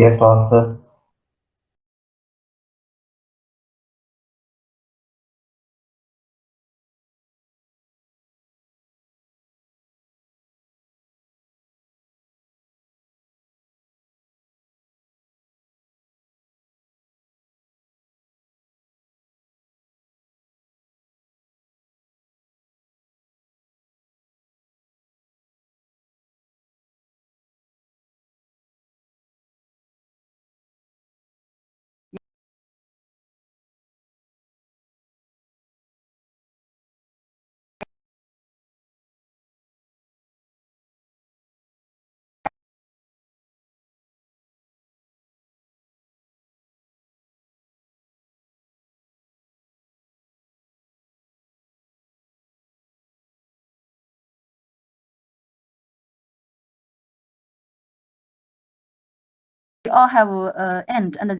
Yes, answer. We all have end and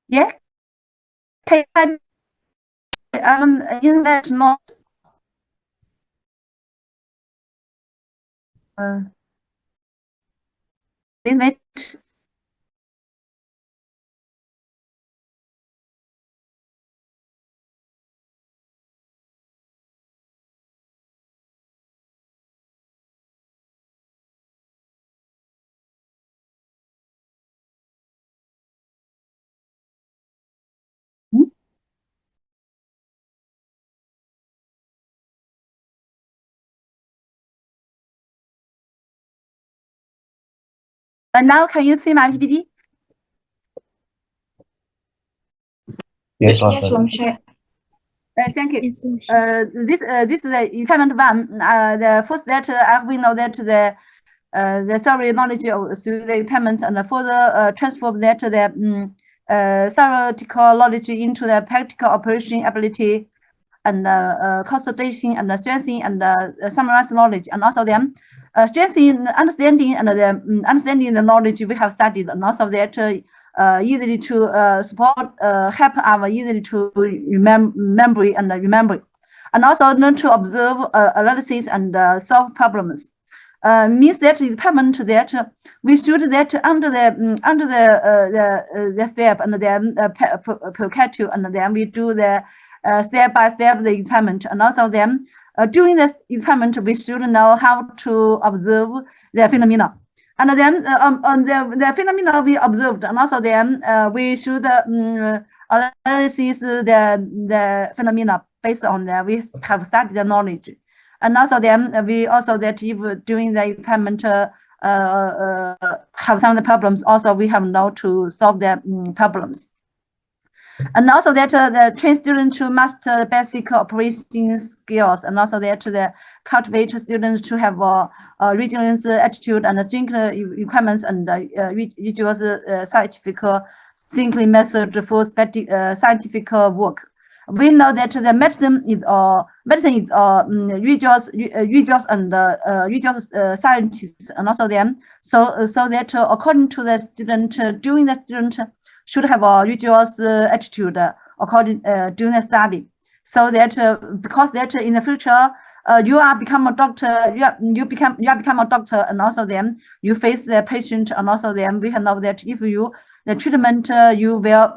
yeah, take time. Isn't that not uh, isn't it Now can you see my PPT? Yes, Yes, Lamshay. Thank you. Yes, Lamshay. This is the impairment one. The first that we know that the theory knowledge of through the impairment and further transform that the theoretical knowledge into the practical operation ability and consolidation and strengthening and summarize knowledge, and also then strengthening understanding and the understanding the knowledge we have studied, and also that easily to support help our easily to remember and also learn to observe analysis and solve problems. Means that the department that we should that under the step and then percatue, and then we do the step by step the experiment, and also then during this experiment we should know how to observe the phenomena, and then on the phenomena we observed, and also then we should analyze the phenomena based on that we have studied the knowledge. And also then we also that if during the experiment have some of the problems, also we have now to solve the problems. And also that the train students to master basic operating skills, and also that the cultivate students to have a resilience attitude and strength requirements, and use scientific thinking method for scientific work. We know that the medicine is religious and religious scientists, and also them. So that according to the student, doing the student should have a religious attitude according during the study. So that because that in the future you are become a doctor, you become a doctor, and also then you face the patient, and also then we know that if you the treatment you will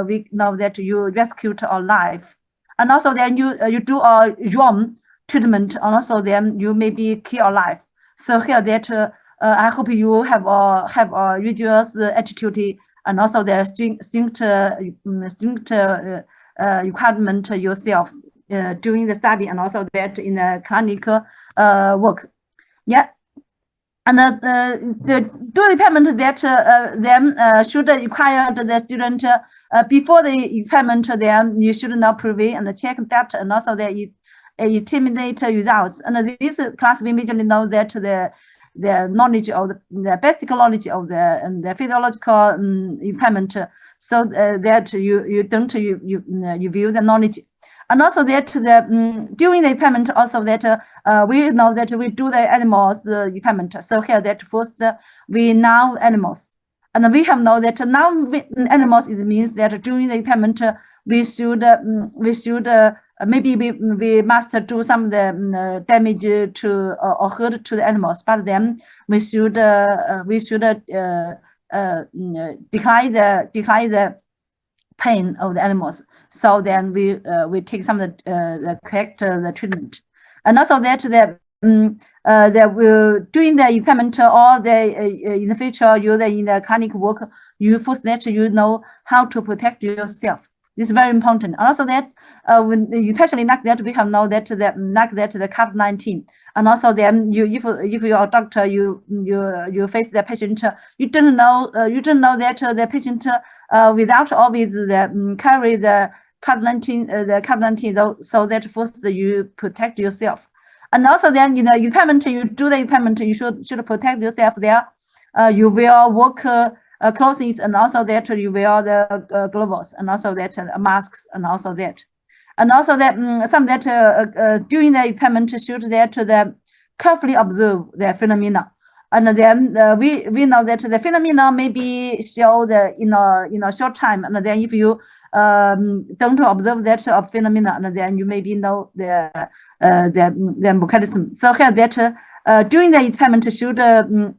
we know that you rescued a life, and also then you do a wrong treatment, and also then you maybe kill a life. So here that I hope you have a religious attitude, and also the strict requirement yourself during the study, and also that in the clinical work. Yeah. And the experiment that then should require the student before the experiment, then you should now preview and check that, and also that intimidate results. And this class we majorly know that the knowledge of the basic knowledge of the physiological impairment, so that you don't you view the knowledge. And also that the during the impairment, also that we know that we do the animals impairment. So here that first we know animals, and we have know that now animals, it means that during the impairment we should maybe we must do some damage to or hurt to the animals, but then we should decline the pain of the animals. So then we take some of the correct the treatment, and also that that will during the experiment or in the future you in the clinic work, you first that you know how to protect yourself. This is very important. Also that when especially like that we have know that the COVID-19, and also then if you are a doctor, you face the patient, you don't know that the patient without always carry the COVID-19 so that first you protect yourself. And also then in the impairment, you do the impairment, you should protect yourself there. You will work clothes, and also that you wear the gloves, and also that masks, and also that. And also that some that during the impairment should that the carefully observe the phenomena. And then we know that the phenomena maybe show in a short time, and then if you don't observe that phenomena, and then you maybe know the mechanism. So here that during the experiment should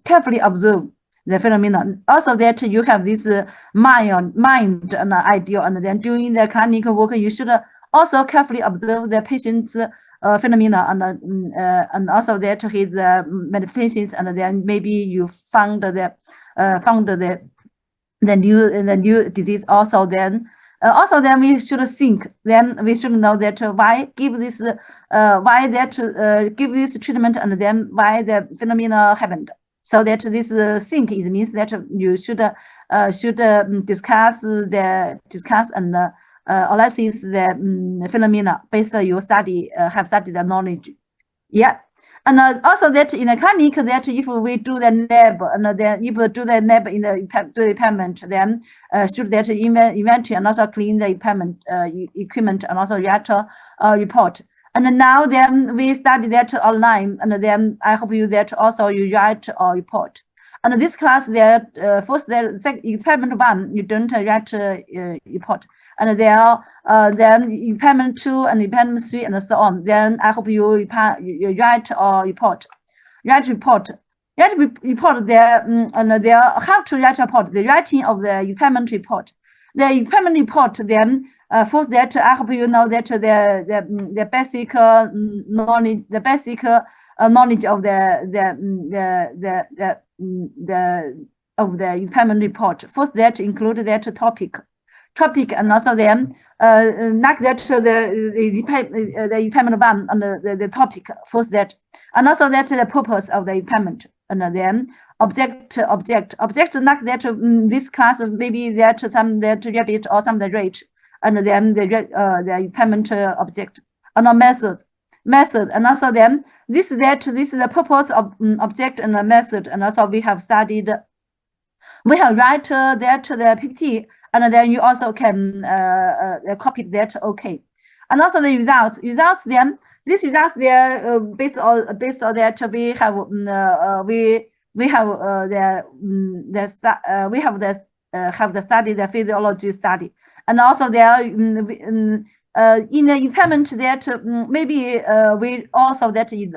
carefully observe the phenomenon. Also that you have this mind and idea, and then during the clinical work you should also carefully observe the patient's phenomena, and also that his manifestations, and then maybe you found the new disease also. Then also then we should think, then we should know that why give this give this treatment, and then why the phenomena happened. So that this think is means that you should discuss and analysis the phenomena based on your study have studied the knowledge. Yeah. And also that in the clinic, that if we do the lab, and then if we do the lab in the department, then should that inventory and also clean the equipment and also reactor report. And now then we study that online, and then I hope you that also you write or report. And this class there, first there, experiment 1, you don't write report. And there then experiment 2 and experiment 3 and so on. Then I hope you write or report. Write report there, and there how to write report, the writing of the experiment report. The experiment report then first that I hope you know that the basic knowledge, the basic knowledge of the experiment report. First that include that topic, and also then like that the experiment 1 and the topic first that, and also that's the purpose of the experiment, and then object like that this class maybe that some that rabbit or some the rate, and then the experiment object and method, and also then this is the purpose of object and the method, and also we have studied, we have write that the PPT, and then you also can copy that. Okay. And also the results then these results there based on that we have have the study, the physiology study, and also there in the experiment that maybe we also that is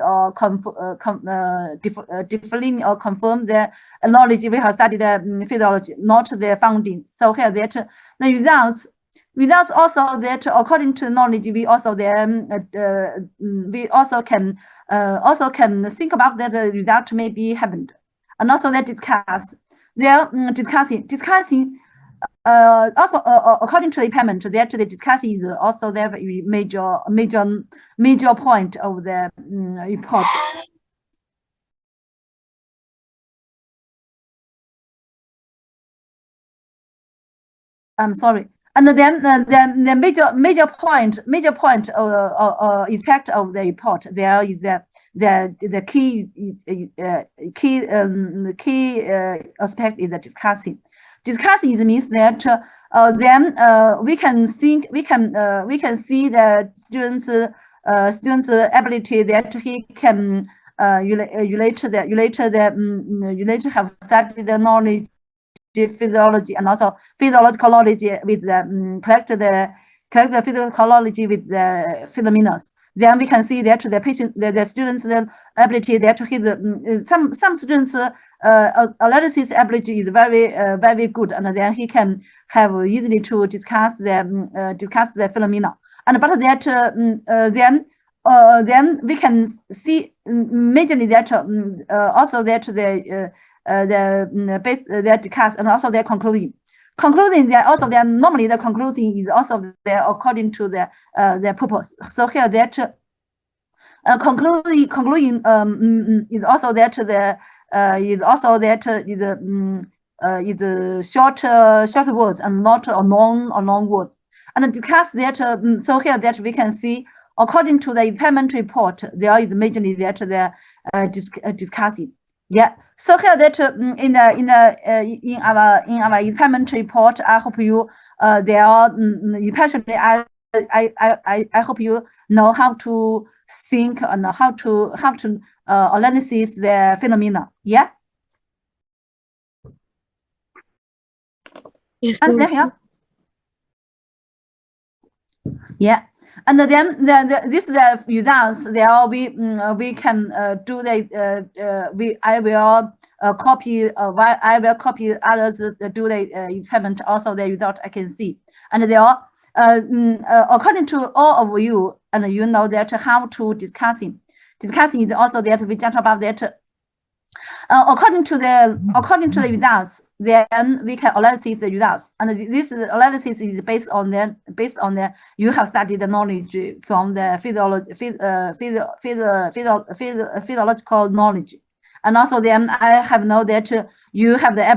define or confirm the knowledge we have studied the physiology, not the findings. So here that the results also that according to knowledge we also then we also can think about that the result may be happened, and also that discuss there discussing also according to the experiment that the discussion is also the major point of the report. I'm sorry. And then the major point effect of the report there is the key aspect is the discussing. Discussing means that then we can see the students ability that he can relate have studied the knowledge, physiology, and also physiological knowledge with the collect the physiology with the phenomena. Then we can see that the patient, the students' ability that his some students analysis ability is very good, and then he can have easily to discuss the phenomena. And but that then we can see majorly that also that the base that discuss and also their concluding that also then normally the conclusion is also there according to the purpose. So here that concluding is also that is short words and not a long words, and discuss that so here that we can see according to the experiment report there is majorly that the discussing. Yeah. So here that in our experiment report, I hope you there especially I hope you know how to think and how to analyze the phenomena. Yeah. Yes. Answer here. Yeah. And then this the results. There we can do the I will copy others do the experiment also the result I can see, and they are according to all of you, and you know that how to discussing is also that we just about that. According to the results, then we can analyze the results, and this analysis is based on the you have studied the knowledge from the physiological knowledge, and also then I have know that you have the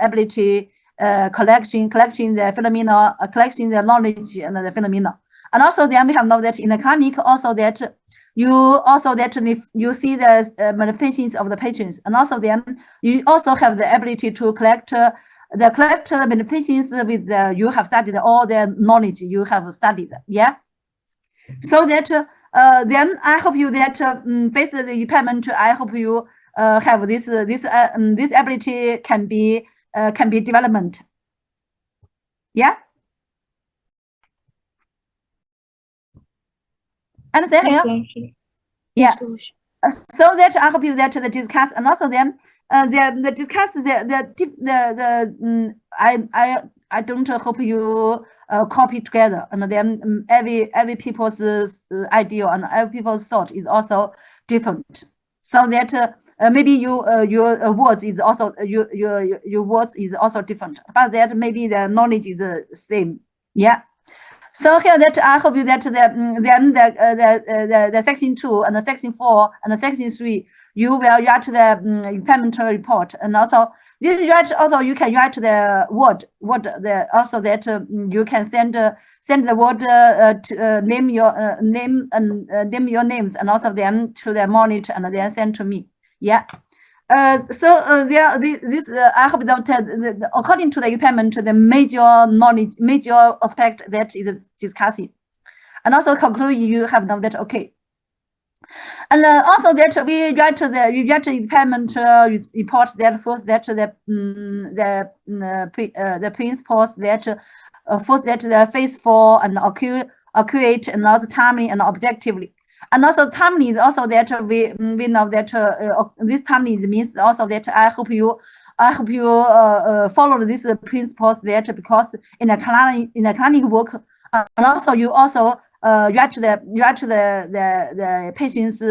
ability collecting the phenomena, collecting the knowledge and the phenomena. And also then we have know that in the clinic also that if you see the manifestations of the patients, and also then you also have the ability to collect the manifestations with you have studied all the knowledge you have studied. Yeah. So that then I hope you that based on the impairment, I hope you have this ability can be development. Yeah. Understand here? Yeah. So that I hope you that the discuss, and also then the discuss I don't hope you copy together, and then every people's idea and every people's thought is also different. So that maybe your words is also your words is also different, but that maybe the knowledge is the same. Yeah. So here that I hope you that then the section 2 and the section 4 and the section 3 you will write the impairment report, and also this write also you can write the word the also that you can send the word to name your name and name your names, and also them to the monitor and then send to me. Yeah. There, this I hope that according to the impairment, the major aspect that is discussing, and also conclude you have known that okay. And also that we write the impairment report that first that the principles that first that the faithful and accurate and also timely and objectively. And also timely is also that we know that this timely means also that I hope you follow these principles that because in a clinic work, and also you also write the patient's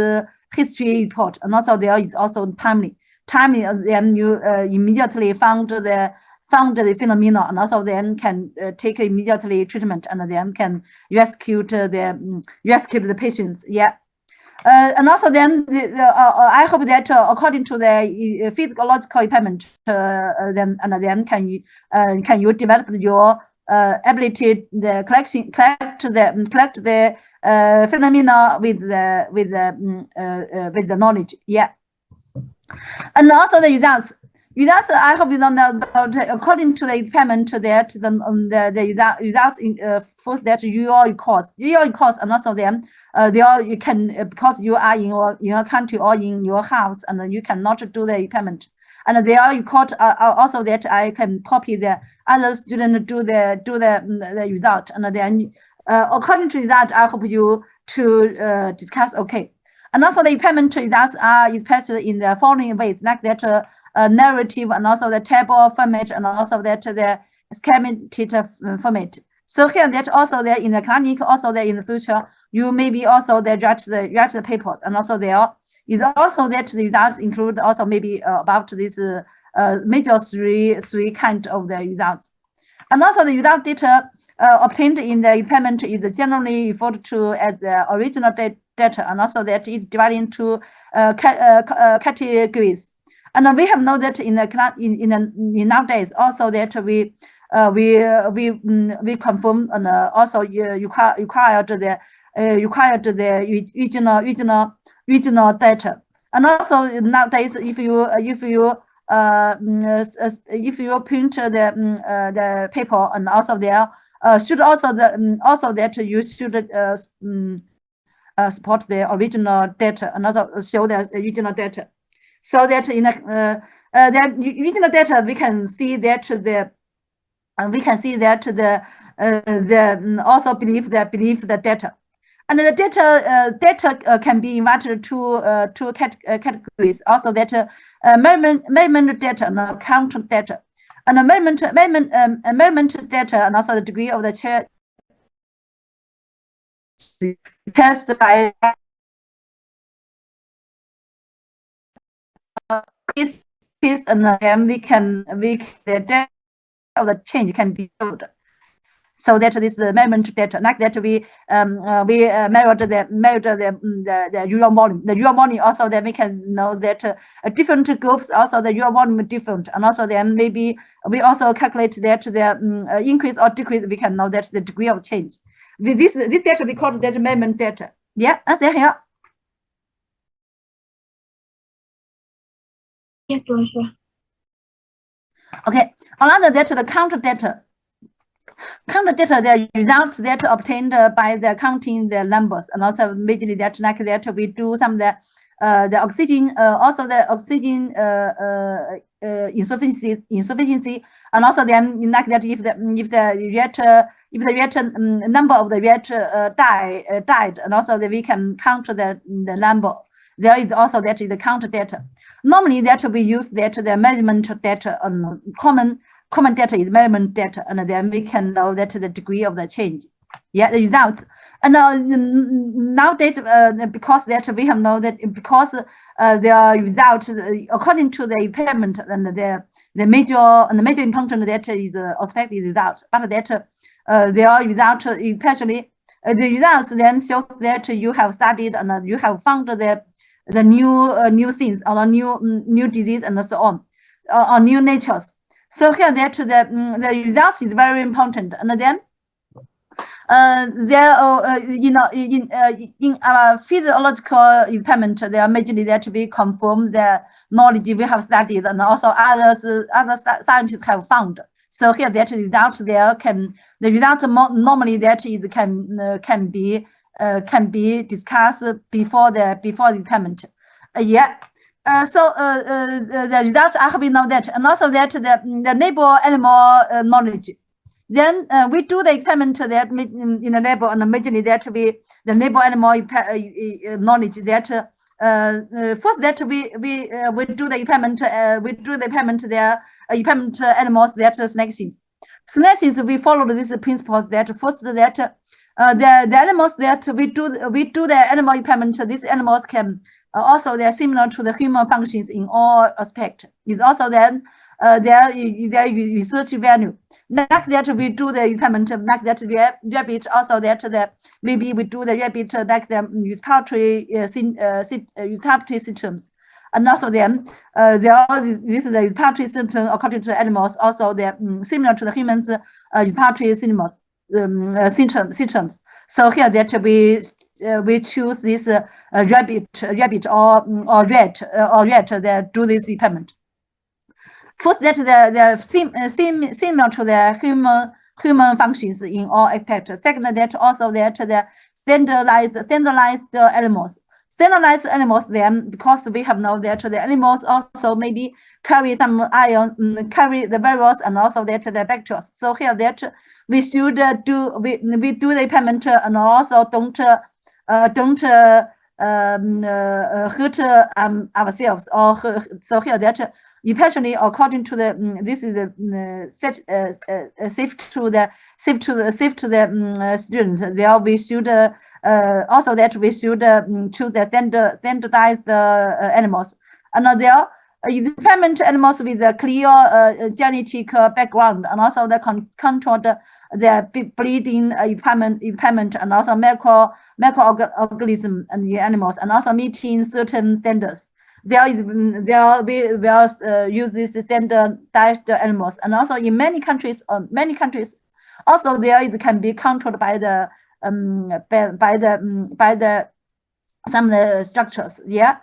history report, and also there is also timely. Then you immediately found the phenomena, and also then can take immediately treatment, and then can rescue the patients. Yeah. And also then I hope that according to the physiological impairment, then can you develop your ability the collect the phenomena with the knowledge. Yeah. And also the results. I hope you don't know that according to the impairment that the results in first that your course, and also them there you can because you are in your country or in your house, and you cannot do the impairment. And there you caught also that I can copy the other student do the result, and then according to that I hope you to discuss okay. And also the impairment results are expressed in the following ways, like that narrative, and also the table format, and also that the schematic format. So here that also there in the clinic, also there in the future, you maybe also there write the papers, and also there is also that the results include also maybe about this major three kind of the results. And also the result data obtained in the impairment is generally referred to as the original data, and also that is divided into categories. And we have know that in nowadays also that we confirm and also required the regional data. And also nowadays if you print the paper, and also there should also that you should support the original data, and also show the original data, so that in the original data we can see that the also believe the data. And the data can be divided to two categories. Also that measurement data and count data. And the measurement data, and also the degree of the change test by this, and then the data of the change can be showed. So that this measurement data, like that we measured the urine volume. The urine volume also then we can know that different groups also the urine volume different, and also then maybe we also calculate that the increase or decrease. We can know that the degree of change. With this data we call that measurement data. Yeah, that's it here. Yes, Professor. Okay, another data, the count data. Count data, the results that obtained by the counting the numbers, and also majorly that like that we do some the oxygen, also the oxygen insufficiency, and also then like that if the reactor number of the reactor died, and also that we can count the number. There is also that is the count data. Normally that we use that the measurement data on common data is measurement data, and then we can know that the degree of the change. Yeah, the results. And nowadays, because that we have know that because the results according to the impairment and the major important that is expected result, but that their result especially the results then shows that you have studied and you have found the new things or new disease and so on, or new natures. So here that the results is very important, and then there in our physiological impairment, they are majorly that we confirm the knowledge we have studied, and also other scientists have found. So here that results there the results normally that is can be discussed before the impairment. Yeah. So the results I have know that, and also that the neighbor animal knowledge. Then we do the experiment that in the neighbor, and majorly that the neighbor animal knowledge that first that we do the experiment there experiment animals that snakes. Snakes we follow these principles that first that the animals that we do the animal experiment. These animals can also they are similar to the human functions in all aspects. It's also then their research value. Like that we do the experiment, like that rabbit also that maybe we do the rabbit like the respiratory symptoms, and also then there are this the respiratory symptoms according to animals also they're similar to the humans respiratory symptoms. So here that we choose this rabbit or rat that do this experiment. First, that the similar to the human functions in all aspects. Second, that also that the standardized animals. Standardized animals then because we have known that the animals also maybe carry some ion, carry the virus, and also that the bacteria. So here that we should do we do the experiment and also don't hurt ourselves or so here that especially according to the this is the safe to the student. There we should also that we should choose the standardized animals, and there experiment animals with a clear genetic background, and also the controlled the breeding experiment, and also microorganism and the animals, and also meeting certain standards. We will use this standardized animals, and also in many countries, also there it can be controlled by the some structures. Yeah,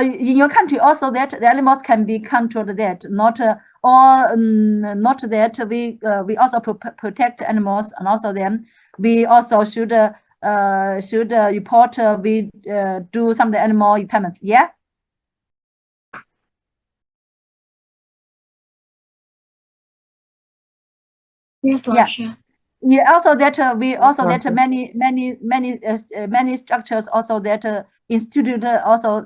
in your country also that the animals can be controlled that not not that we also protect animals, and also then we also should report we do some of the animal experiments. Yeah. Yes, Lasha. Yeah, also that we also that many structures also that institute also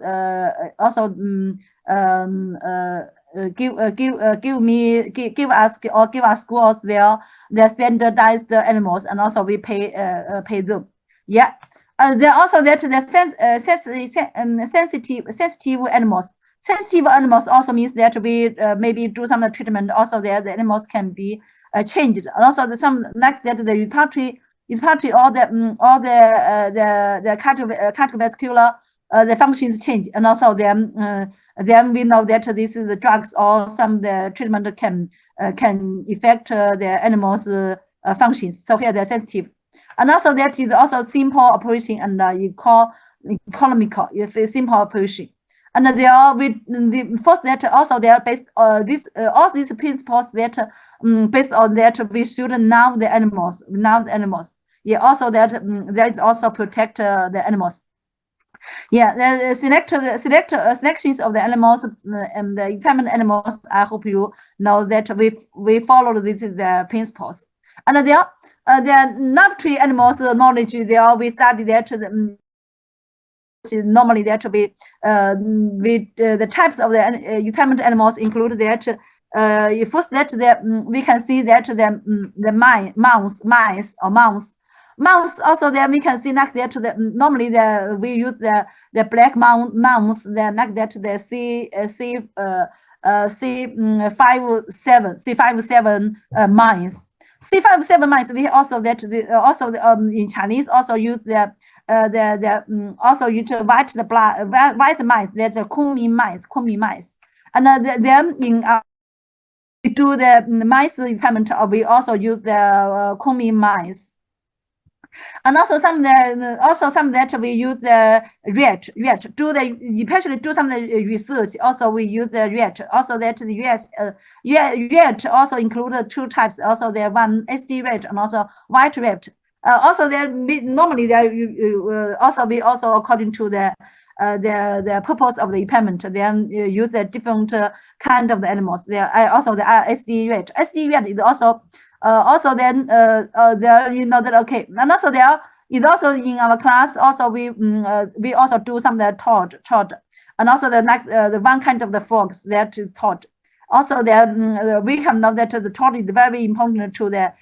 give us schools where they standardize the animals, and also we pay them. Yeah, there also that the sensitive animals. Sensitive animals also means that we maybe do some treatment. Also, there the animals can be changed. And also some like that the respiratory all the cardiovascular the functions change, and also then we know that this is the drugs or some the treatment can affect the animals functions. So here they're sensitive, and also that is also simple operation and economical. If it's simple operation. And they are with the first that also they are based this all these principles that based on that we should know the animals. Yeah, also that there is also protect the animals. Yeah, the selections of the animals and the impairment animals. I hope you know that we follow these the principles. And there are laboratory animals knowledge. There we study that normally that will be with the types of the impairment animals include that first that we can see that the mouse also there we can see like that normally we use the black mouse the like that the C57 mice. C57 mice we also that also in Chinese also use the also you to white mice, that's a kunming mice. And then in we do the mice impairment, we also use the kunming mice. And also some that we use the rat do the especially do some research. Also we use the rat. Also that the rat also include two types. Also there one SD rat and also white rat. Also there normally there also we also according to the purpose of the impairment then use the different kind of the animals. There also the SD rat. SD rat is also then there you know that okay, and also there is also in our class also we also do some the toad, and also the next the one kind of the frogs that toad. Also there we can know that the toad is very important to the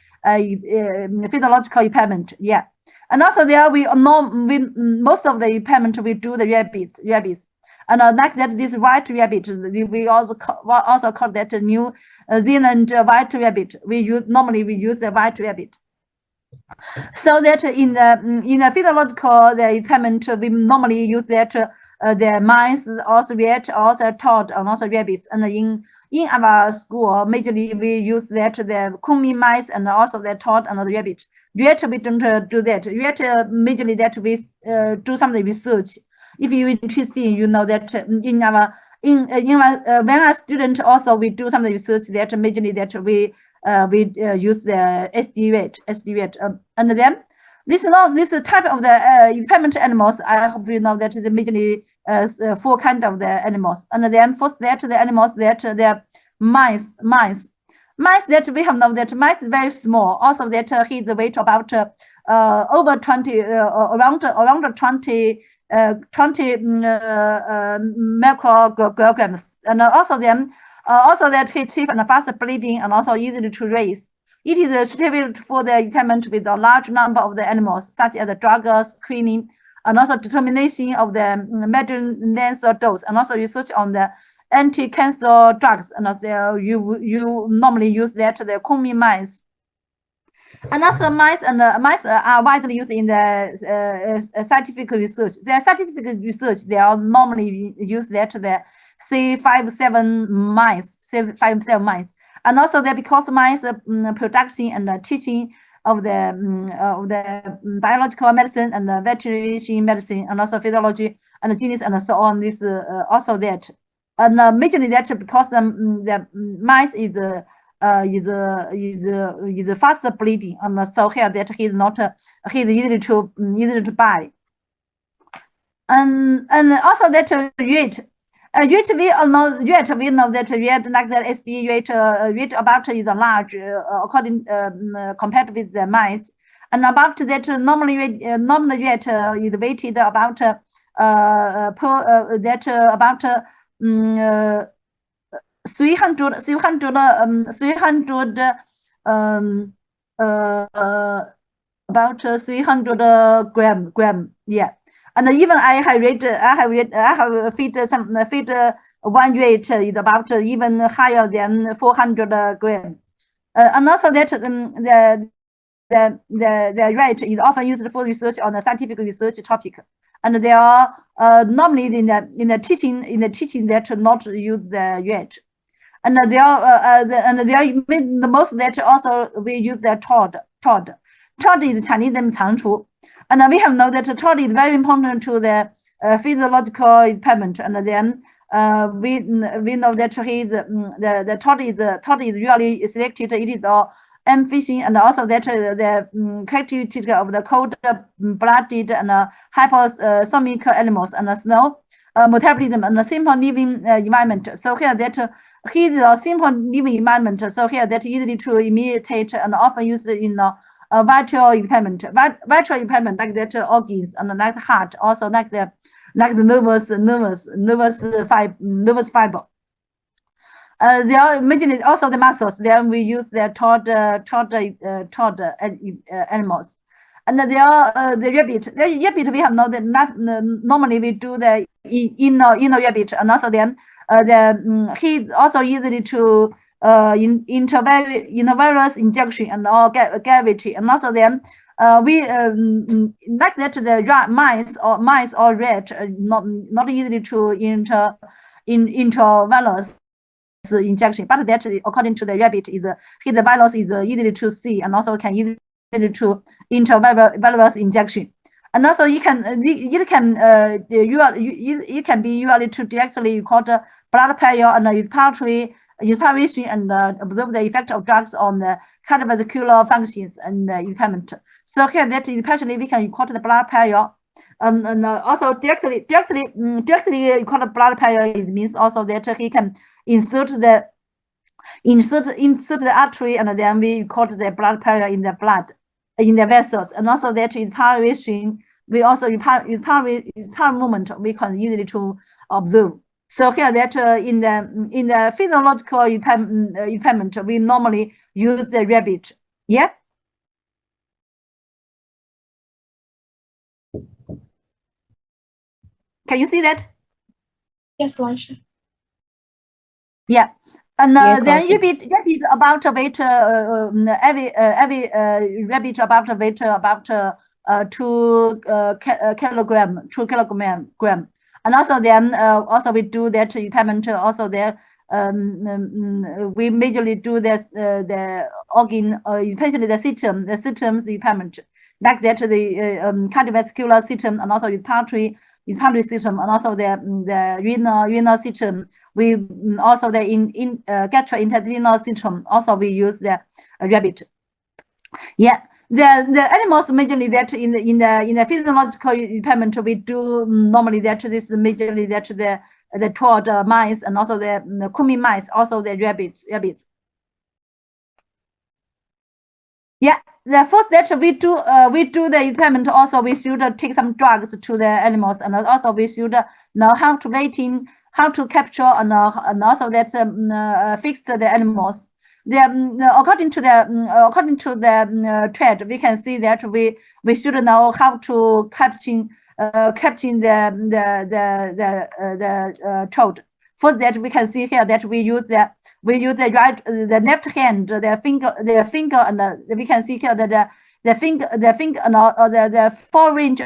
physiological impairment. Yeah, and also there we know most of the impairment we do the rabbits. And like that, this white rabbit, we also call that New Zealand white rabbit. Normally we use the white rabbit. So that in the physiological the impairment, we normally use that the mice, also rat, also toad, and also rabbits. And in our school, majorly we use that the kunming mice and also the toad and the rabbit. Rat we don't do that. Rat majorly that we do some research. If you're interested, you know that in our when a student also we do some research that majorly that we use the SD rate, and then this type of the impairment animals. I hope you know that the majorly four kind of the animals, and then first that the animals that the mice that we have know that mice is very small. Also that his weight about over 20 around 20 micrograms, and also then also that he's cheap and fast bleeding and also easy to raise. It is suitable for the impairment with a large number of the animals, such as the drug screening and also determination of the maintenance dose, and also research on the anti-cancer drugs. And also you normally use that the kunming mice. And also mice are widely used in the scientific research. The scientific research they are normally use that the C57 mice, and also that because mice production and teaching of the biological medicine and the veterinary medicine and also physiology and genetics and so on. This also that, and majorly that because the mice is faster bleeding, and so here that he's easy to buy, and also that rat. We know that rat like the SB rat about is large according compared with the mice, and about that normally rat is weighted about about 300 about 300 gram. Yeah. And even I have feed one rate is about even higher than 400 gram. and also that the rat is often used for research on the scientific research topic, and they are normally in the teaching that not use the rat. And they are the most that also we use the toad. Toad is Chinese name 蟾蜍, and we have known that toad is very important to the physiological impairment. And then we know that the toad is really selected. It is fishing, and also that the characteristic of the cold-blooded and hypothermic animals and slow metabolism and simple living environment. So here that he is a simple living environment. So here that easily to imitate and often used in vital impairment. Vital impairment like that organs and like the heart, also like the nervous fiber. They are mainly also the muscles. Then we use the toad animals. And they are the rabbit. The rabbit we have known that normally we do the inner rabbit, and also then he also easily to intravenous injection and all gravity, and also then we like that the mice or rat not easily to intravenous injection, but that according to the rabbit is his virus is easily to see, and also can easily to intravenous injection. And also it can be usually to directly record blood pressure and respiration and observe the effect of drugs on the cardiovascular functions and impairment. So here that especially we can record the blood pressure. And also directly record blood pressure. It means also that he can insert the artery, and then we record the blood pressure in the blood, in the vessels, and also that respiration. We also respiration movement we can easily to observe. So here that in the physiological impairment we normally use the rabbit. Yeah. Can you see that? Yes, Lansha. Yeah. And Yes, then Lansha. repeat about weight. Every rabbit about weight about 2 kilogram. And also then also we do that impairment. Also there we majorly do this the organ, especially the systems impairment, like that the cardiovascular system, and also respiratory system, and also the renal system. We also the gastrointestinal system. Also we use the rabbit. Yeah. The animals majorly that in the physiological impairment we do normally that this is majorly that the toad mice, and also the kunming mice, also the rabbits. Yeah, the first that we do the impairment. Also we should take some drugs to the animals, and also we should know how to rating, how to capture, and also that fix the animals. According to the trend, we can see that we should know how to capturing the toad. First, that we can see here that we use the left hand, the finger, and we can see here that the finger and the forerange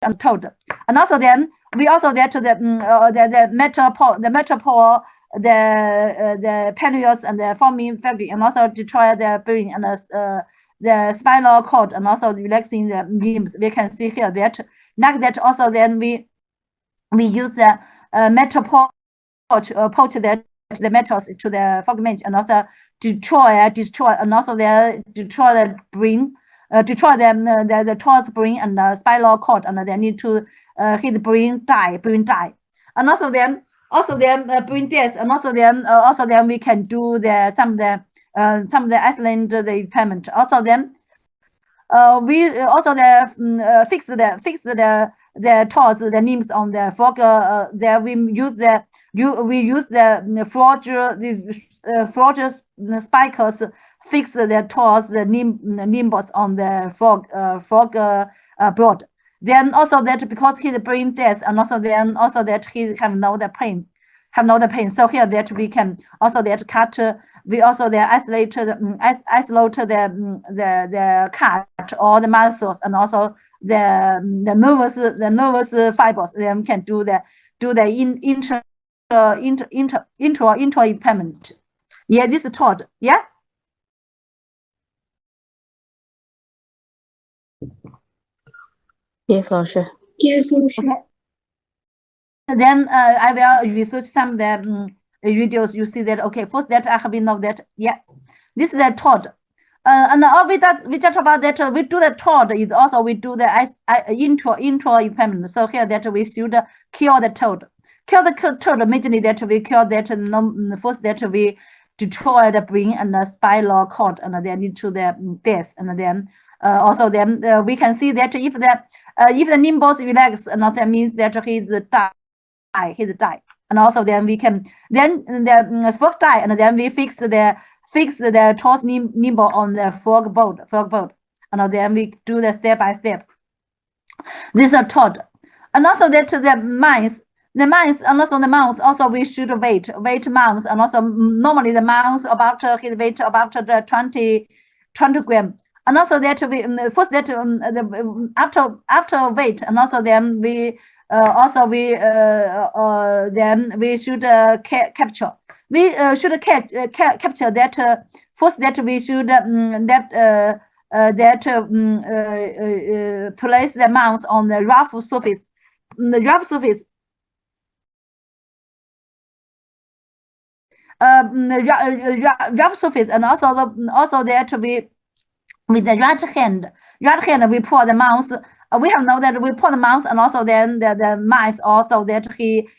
and toad. And also then we also that the metaphor, the pancreas and the forming fabric, and also destroy the brain and the spinal cord, and also relaxing the limbs. We can see here that like that. Also then we use the metal poach the metals to the fragment, and also destroy, and also destroy the brain, destroy the toad's brain and the spinal cord, and they need to his brain die, and also then brain death, and also then we can do some of the excellent the impairment. Also then we also fix the toes, the limbs on the frog. There we use the frog spikes fix the toes, the nimbus on the frog broad. Then also that because his brain death, and also that he have no the pain. have no the pain. So here that we can also that cut. We also isolate the cut all the muscles and also the nervous fibers. Then we can do the intro impairment. Yeah, this is taught. Yeah. Yes, 老师。 Yes, 老师。 Okay. Then I will research some of the videos. You see that, okay, first that I have know that, yeah, this is the taught. And we talk about that, we do the taught is also, we do the intro impairment. So here that we should kill the toad. Kill the toad, immediately that we kill that, first that we destroy the brain and the spinal cord and then into the base. And then also then we can see that if the nimbus relax, and also means that he's die. And also then we can the first die, and then we fix the toes nimble on the frog boat, and then we do the step by step. This is taught. And also that the mice and also the mouse, also we should wait mouse, and also normally the mouse about his weight about the 20 gram. And also that we first that after weight, and also then we then we should capture. We should capture that first that we should place the mouse on the rough surface. The rough surface. Rough surface, and also that we with the right hand we pull the mouse. We have know that we pull the mouse, and also then the mice also that he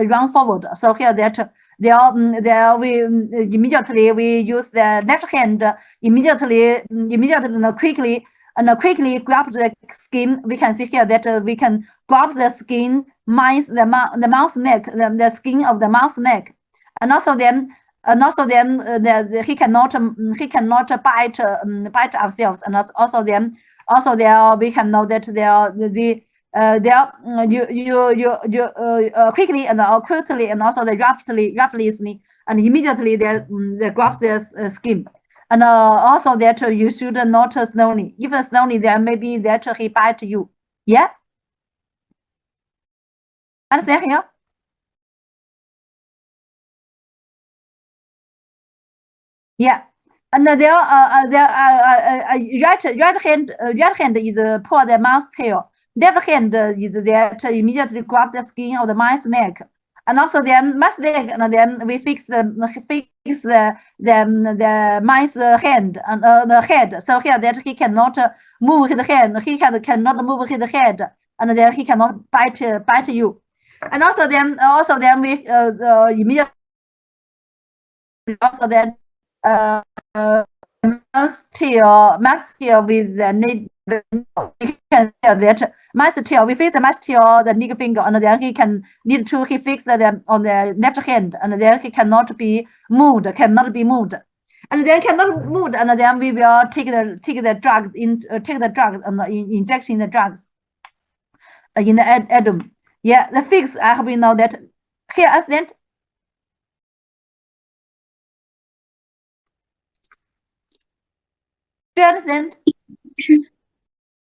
run forward. So here that there we immediately we use the left hand immediately quickly grab the skin. We can see here that we can grab the skin, the mouse neck, the skin of the mouse neck, and also then he cannot bite ourselves, and also there we can know that quickly and quickly, and also the roughly, and immediately they grab the skin. And also that you should not slowly. If slowly, then maybe that he bite you. Yeah. Understand here? Yeah. And right hand is pull the mouse tail. Left hand is that immediately grab the skin of the mice neck. And also then mouse leg, and then we fix the mice hand and the head. So here that he cannot move his hand. He cannot move his head, and then he cannot bite you. And also then we immediately also then mouse tail with the we can tell that mouse tail. We fix the mouse tail, the leg finger, and then he fix them on the left hand, and then he cannot be moved, and then we will take the drugs and injection the drugs in the abdomen. Yeah, the fix. I hope you know that. Here, understand. Do you understand?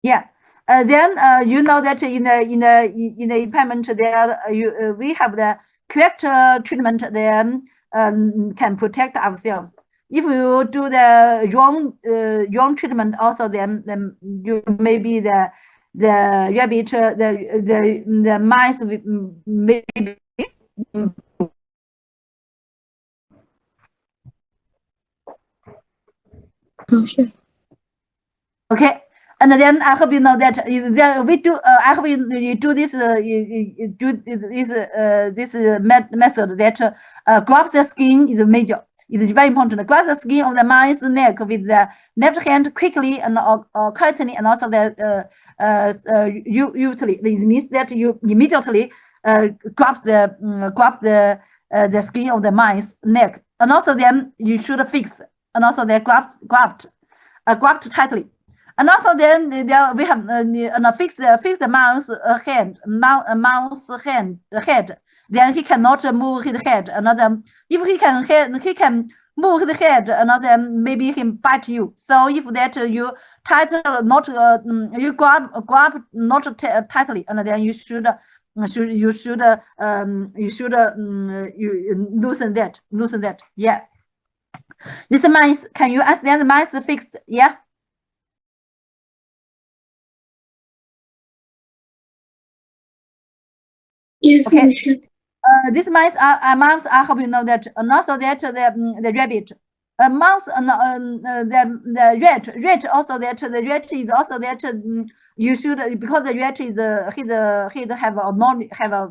Yeah. Then you know that in the impairment there we have the correct treatment. Then can protect ourselves. If you do the wrong treatment, also then you maybe the rabbit the mice maybe. Okay, and then I hope you know that we do. I hope you do this. You do this method that grab the skin is major. It's very important. Grab the skin of the mice neck with the left hand quickly and quietly, and also the usually it means that you immediately grab the skin of the mice neck, and also then you should fix, and also they grabbed tightly. And also then there we have fixed mouse head. Then he cannot move his head. Another if he can move his head. Another maybe he bite you. So if that you tighten not you grab not tightly, and then you should you loosen that. Yeah. This mice, can you understand the mice fixed? Yeah. Yes, Okay. Lucia. These mice are mouse. I hope you know that. And also that the rabbit, mouse, the rat also that the rat is also that you should because the rat is he have a non have a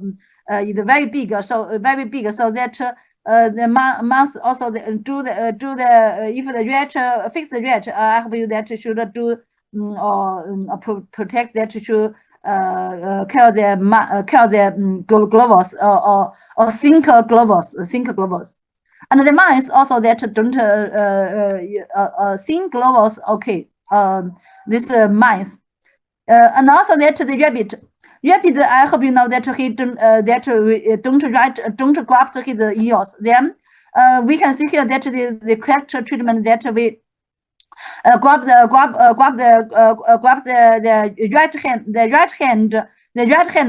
is very big so very big so that the mouse also do the if the rat fix the rat I hope you that should do or protect that should kill the globals or think globals. And the mice also that don't think globals. Okay, this mice, and also that the rabbit. Rabbit, I hope you know that he don't grab his ears. Then we can see here that the correct treatment that we grab the right hand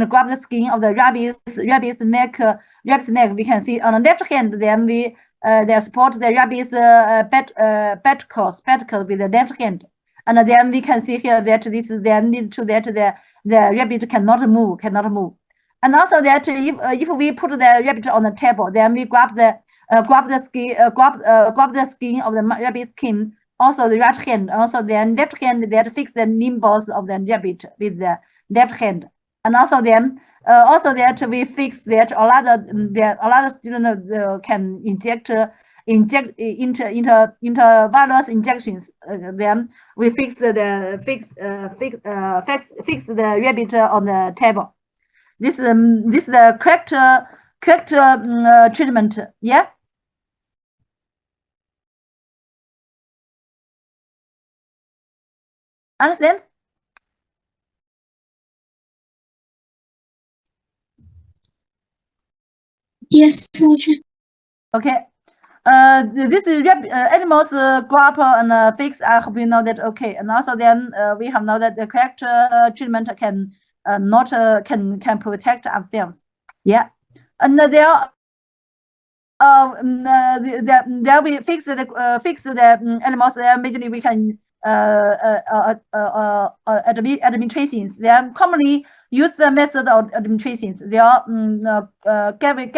grab the skin of the rabbit's neck. We can see on the left hand. Then we they support the rabbit's spectacles with the left hand, and then we can see here that this then lead to that the rabbit cannot move. And also that if we put the rabbit on the table, then we grab the skin of the rabbit's skin. Also the right hand, also then left hand that fix the limbs of the rabbit with the left hand, and also then also that we fix that a lot of students can inject intravenous injections. Then we fix the rabbit on the table. This is the correct treatment. Yeah. Understand? Yes, Lucia. Okay. This is animals grab and fix. I hope you know that. Okay. And also then we have know that the correct treatment can not can protect ourselves. Yeah. And there there we fix the animals. There majorly we can administrations. They are commonly use the method of administrations. They are garbage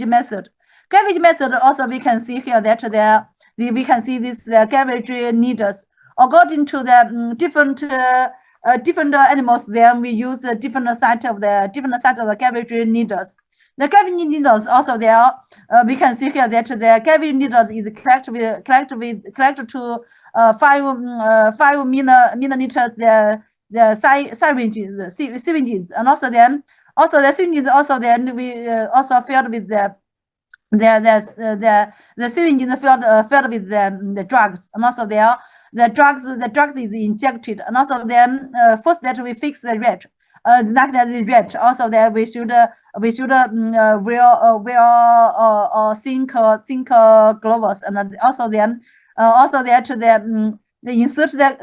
method. Garbage method also we can see here that there we can see this garbage needles. According to the different animals, then we use the different side of the garbage needles. The garbage needles also there. We can see here that the garbage needle is collected to 5 milliliters the syringes, and also then the syringes also then we also filled with the syringes filled with the drugs, and also there the drugs is injected, and also then first that we fix the rat. Like that the rat also that we should wear think gloves, and also then also that the insert the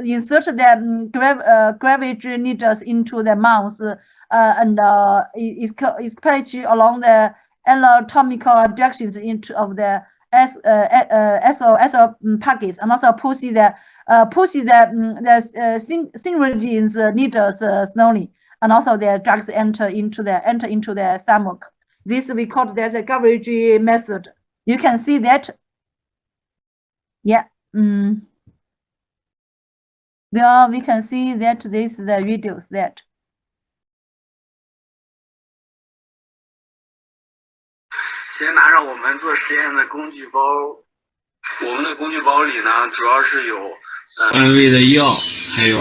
garbage needles into the mouth and is placed along the anatomical directions into of the SO packets, and also push the syringes needles slowly, and also the drugs enter into the stomach. This we call that the garbage method. You can see that. Yeah. There we can see that this the videos that.先拿上我们做实验的工具包，我们的工具包里呢，主要是有半味的药，还有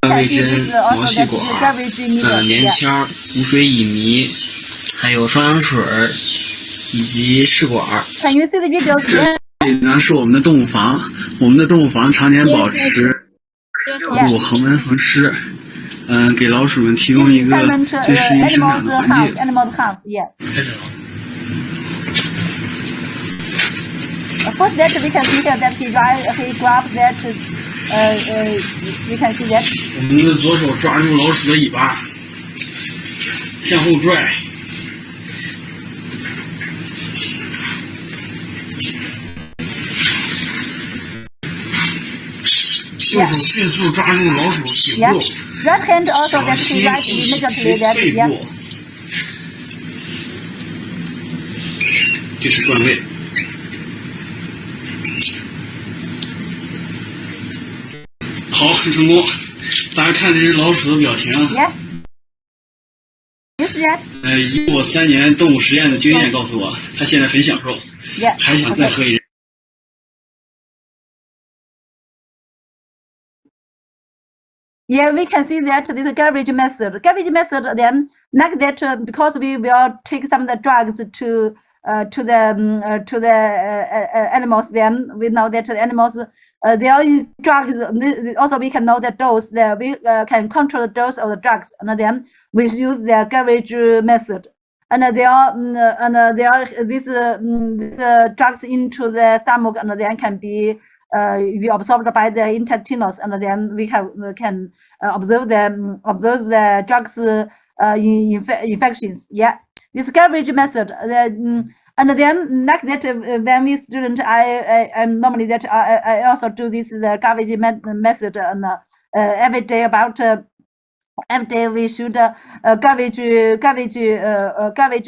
半味针、毛细管、棉签、无水乙醚，还有双氧水以及试管。Can you see the videos? 这里呢是我们的动物房，我们的动物房常年保持我恒温恒湿，给老鼠们提供一个最适应生长的环境。 animal house, yeah. 开始了。 First, that we can see here that he grabbed that. We can see that. 我们的左手抓住老鼠的尾巴，向后拽。右手迅速抓住老鼠颈 Yeah. 部， Right hand also 掌 that he 心 right immediately that 背 yeah. 部，这是断位。好，很成功。大家看这只老鼠的表情。 Yeah. You see that? 以我3年动物实验的经验告诉我，它现在很享受， Yeah. 还想再 Okay. 喝一针。 Yeah, we can see that this is garbage method. Garbage method, then like that because we will take some of the drugs to the animals. Then we know that the animals there is drugs. Also, we can know the dose. That we can control the dose of the drugs, and then we use the garbage method. And there are these drugs into the stomach, and then can be absorbed by the intestinals, and then we can observe the drugs infections. Yeah, this garbage method. And then like that, when we student, I'm normally that I also do this the garbage method, and every day about. Every day we should garbage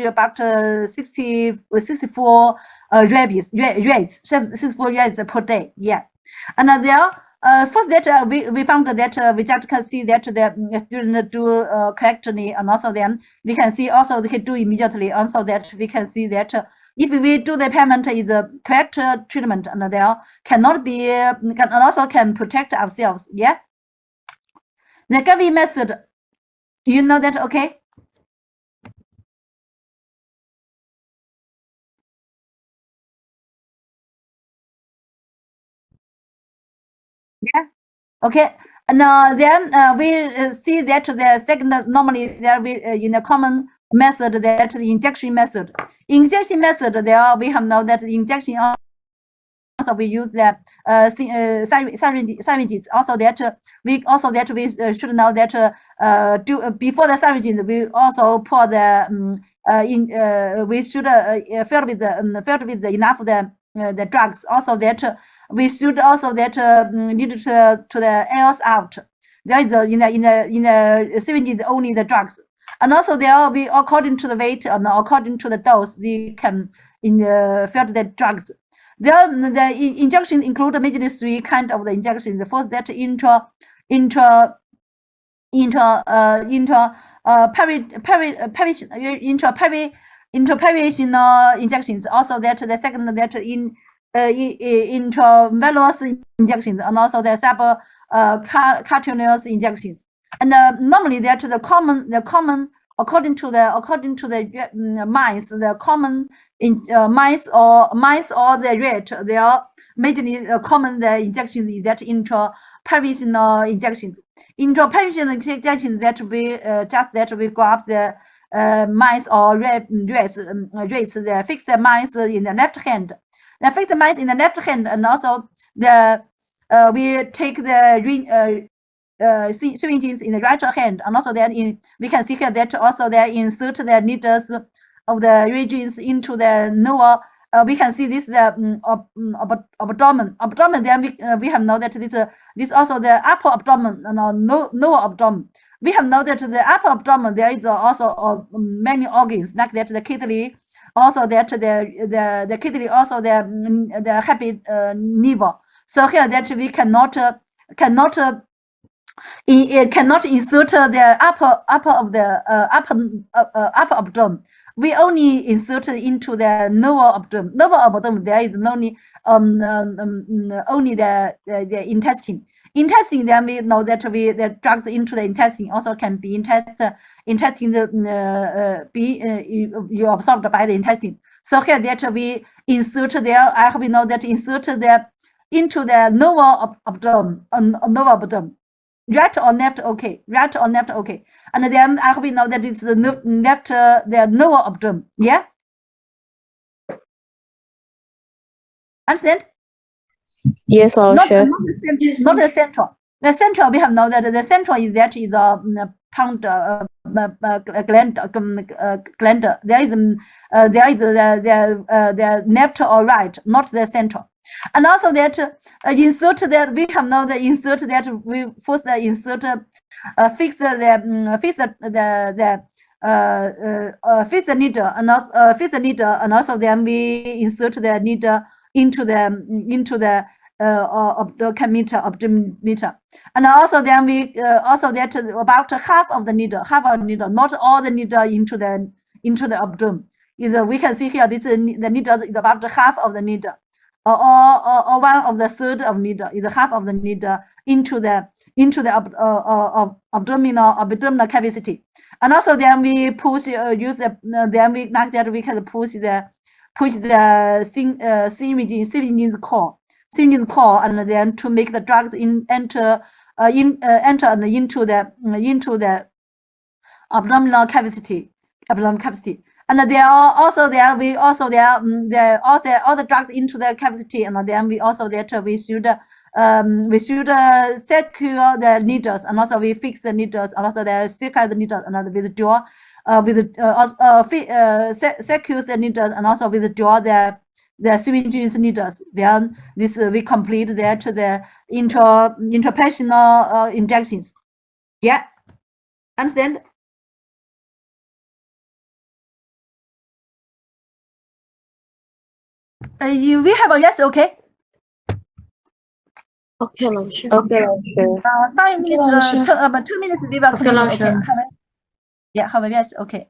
about 64 rates 64 rates per day. Yeah, and there first that we found that we just can see that the student do correctly, and also then we can see also they can do immediately. Also that we can see that if we do the payment is the correct treatment, and there cannot be can also can protect ourselves. Yeah. The garbage method, you know that, okay? Yeah. Okay. And then we see that the second normally there we in a common method that the injection method. Injection method there we have know that the injection also we use the syringes. Also that we should know that before the syringes we also pour the we should filled with enough the drugs. Also that we should also that need to the airs out. There is in the syringes only the drugs, and also there we according to the weight and according to the dose we can fill the drugs. There, the injection include majorly 3 kinds of the injection. The first that intraperitoneal injections. Also that the second that intravenous injections, and also the subcutaneous injections. And normally that the common according to the mice, the common in mice or the rat, they are majorly common the injections is that intraperitoneal injections. Intraperitoneal injections that we just that we grab the mice or rats, they fix the mice in the left hand. They fix the mice in the left hand, and also the we take the syringes in the right hand, and also then we can see here that also they insert the needles of the reagents into the lower. We can see this the abdomen. Then we have know that this also the upper abdomen and lower abdomen. We have know that the upper abdomen there is also many organs like that the kidney, also that the kidney, also the happy liver. So here that we cannot insert the upper of the upper abdomen. We only insert into the lower abdomen. Lower abdomen there is only only the intestine. Intestine, then we know that the drugs into the intestine also can be intestine you absorbed by the intestine. So here that we insert there. I hope you know that insert the into the lower abdomen. right or left, okay, right or left, okay. And then I hope you know that it's the left, the lower abdomen. Yeah. Understand? Yes, Not Laoshi. Yes, not the Laoshi. central. The central we have know that the central is that is the pound gland gland. There is the left or right, not the central. And also that insert that we have now the insert that we first insert fix fix the needle and also fix the needle and also then we insert the needle into the abdometer, and also then we also that about half of the needle, not all the needle into the abdomen. Either we can see here this the needle is about half of the needle, or one of the third of needle is half of the needle into the abdominal cavity, and also then we push use the then we like that we can push the syringe core. And then to make the drugs enter and into the abdominal cavity. And there are also there we also there also all the drugs into the cavity, and then we also that we should secure the needles, and also we fix the needles, and also the secure the needles and withdraw secure the needles, and also withdraw the syringe needles. Then this we complete that the interpatient injections. Yeah, understand? We have a yes, okay. Okay, Laoshi. Okay, Laoshi. 5 minutes, Laoshi. 2 minutes we will continue. Laoshi. Okay, have a yes, okay.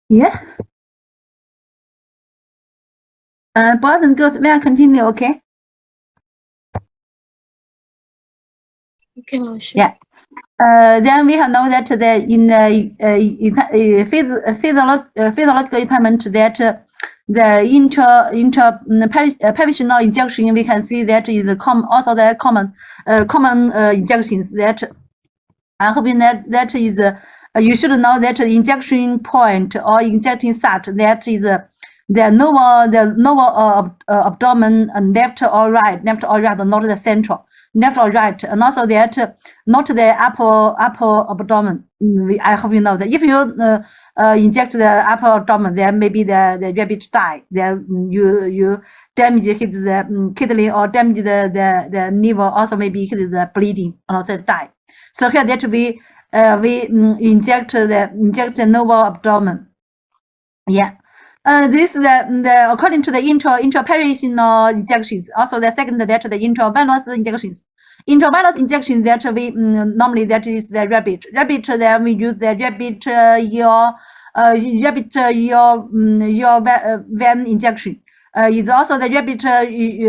Yeah. Boys and girls, may I continue? Okay. Okay, 老师。 Yeah. Then we have know that in the physiological department that the peripheral injection we can see that is also the common injections that I hope that is you should know that injection point or injecting site that is the lower abdomen and left or right, not the central, left or right, and also that not the upper abdomen. I hope you know that if you inject the upper abdomen, then maybe the rabbit die. Then you damage his kidney or damage the liver. Also maybe his the bleeding and also die. So here that we inject the lower abdomen. Yeah. This the according to the intraperitoneal injections. Also the second that the intravenous injections. Intravenous injections that we normally that is the rabbit. Then we use the rabbit vein injection. Is also the rabbit ram.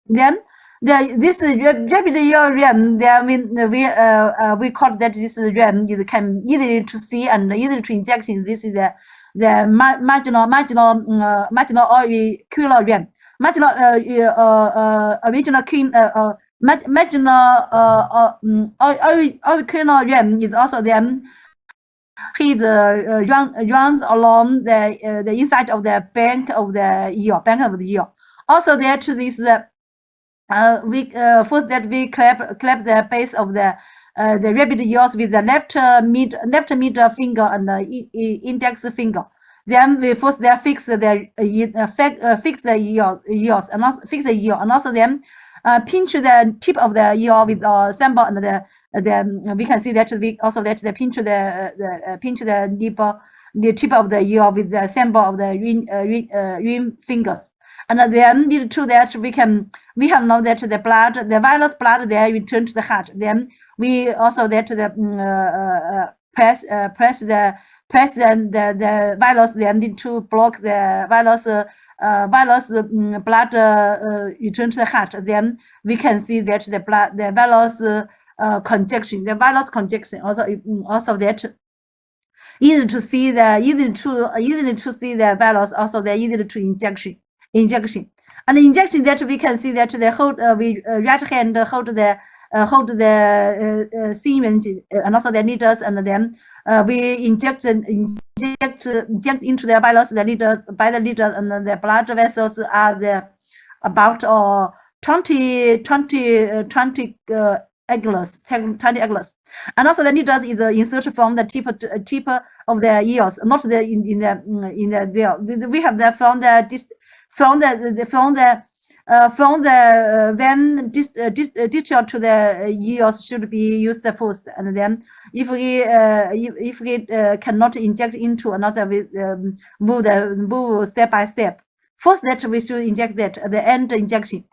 Then this rabbit ram. Then we call that this ram is can easily to see and easily to inject. This is the marginal auricular ram. Marginal original marginal auricular ram is also them. He runs along the inside of the bank of the ear. Also that this we first that we clap the base of the rabbit ears with the left middle finger and the index finger. Then we first there fix the ears and also fix the ear and also then pinch the tip of the ear with sample and we can see that we also that the pinch the tip of the ear with the sample of the ring fingers. And then due to that we have know that the villous blood there return to the heart. Then we also that the press the villous then need to block the villous blood return to the heart. Then we can see that the villous congestion, also that easy to see the villous, also the easy to injection. And injection that we can see that the hold we right hand hold the syringe and also the needles, and then we inject into the villous the needles by the needles, and the blood vessels are about 20 anglers, 20 anglers. And also the needles is inserted from the tip of the ears, not the in the we have from the when discharge to the ears should be used first, and then if we cannot inject into another, we move step by step. First that we should inject that at the end injection.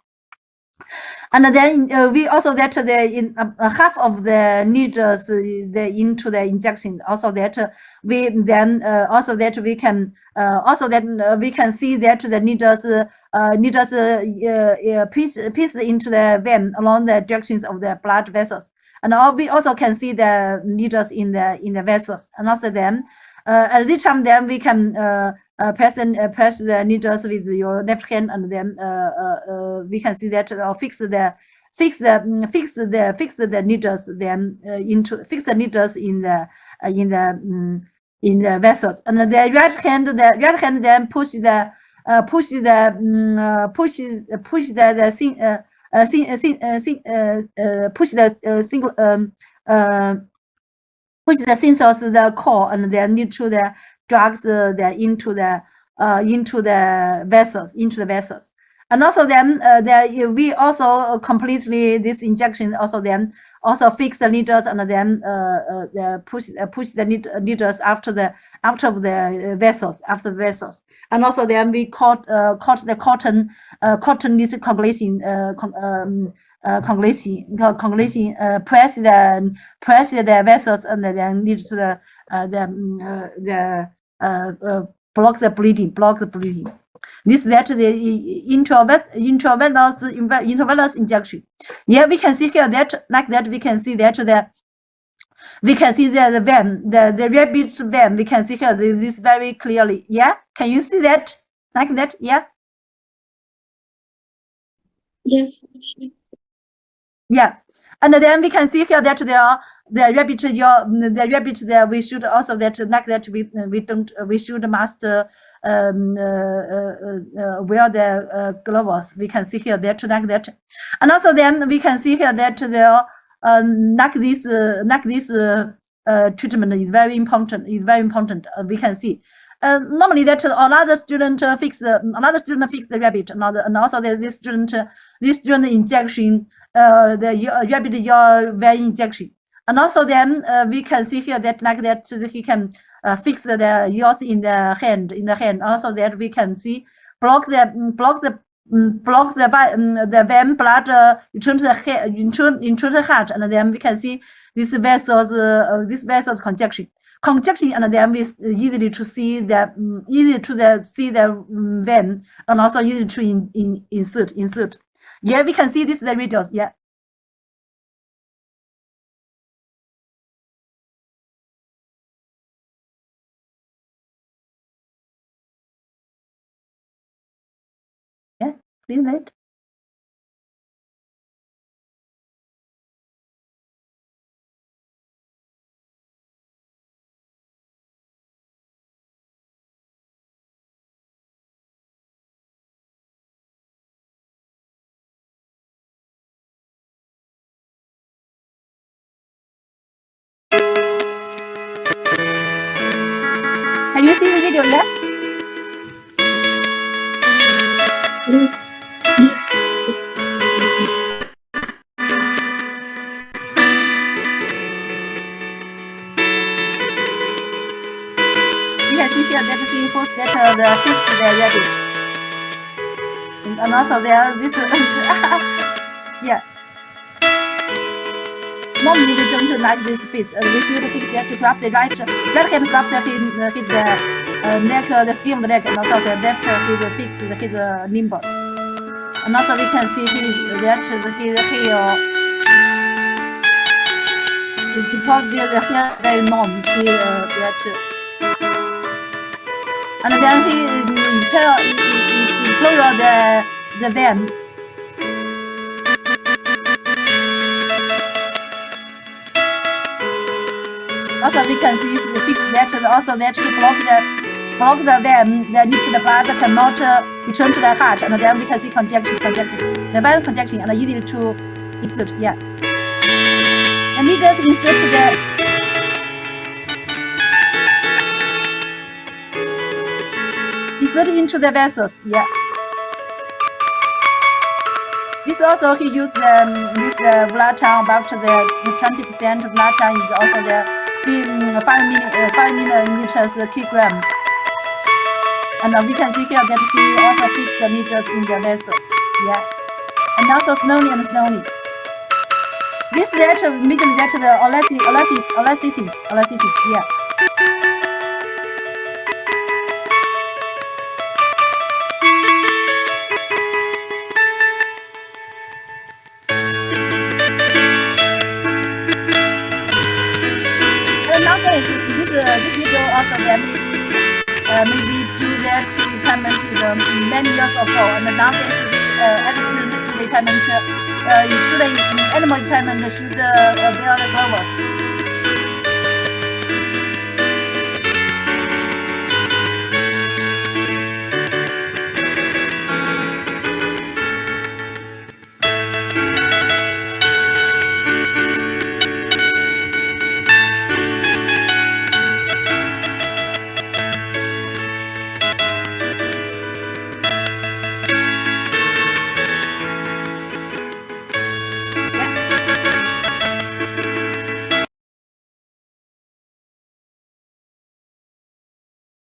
And then we also that in half of the needles into the injection. Also that we then also that we can we can see that the needles piece into the vein along the directions of the blood vessels. And we also can see the needles in the vessels. And also then at this time then we can press the needles with your left hand, and then we can see that fix the needles then fix the needles in the vessels. And the right hand then push the sensors the core, and then into the drugs into the vessels. And also then we also completely this injection also then also fix the needles, and then push the needles after the vessels, and also then we caught the cotton is coagulation press the vessels, and then lead to the block the bleeding. This that the intravenous injection. Yeah, we can see here that like that we can see that the vein, the rabbit vein. We can see here this very clearly. Yeah, can you see that like that? Yeah. Yes. Yeah, and then we can see here that the rabbit there we should also that like that we should must wear the gloves. We can see here that like that, and also then we can see here that the like this treatment is very important. We can see. Normally that another student fix the rabbit, and also there's this student injection the rabbit vein injection, and also then we can see here that like that he can fix the yours in the hand. Also that we can see block the vein blood into the head, into the heart, and then we can see this vessels congestion, and then we easily to see the vein, and also easy to insert. Yeah, we can see this the videos. Yeah. Yeah, please wait. Have you seen the video yet? Yes. You can see here that he first that fix the rabbit, and also there this yeah. Normally we don't like this fit. We should fix that to grab the right hand grab the his neck, the skin of the neck, and also the left his fix his nimbus. And also we can see that his hair, because the hair very long, and then he employ the vein. Also we can see he fix that, also that he block the vein that lead to the blood cannot return to the heart, and then we can see congestion, the vein congestion, and easy to insert. Yeah, and he just insert into the vessels. Yeah. This also he used this blood time about the 20% blood time is also the 5 millimeters kilogram. And we can see here that he also fixed the needles in the vessels. Yeah. And also slowly. This that immediately that the elasticity. Yeah. And nowadays this video also there maybe do that department many years ago, and nowadays every student do the department to the animal department should wear the gloves.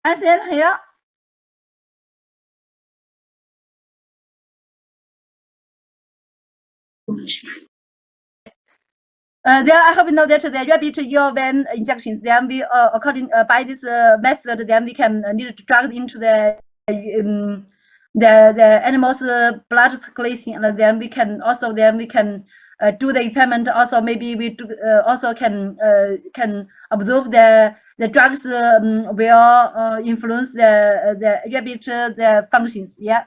And then here, There, I hope you know that the rabbit ear vein injection. Then we, according by this method, then we can need to drug into the animal's blood circulation, and then we can do the experiment. Also, maybe we do, also can observe the drugs will influence the rabbit the functions. Yeah.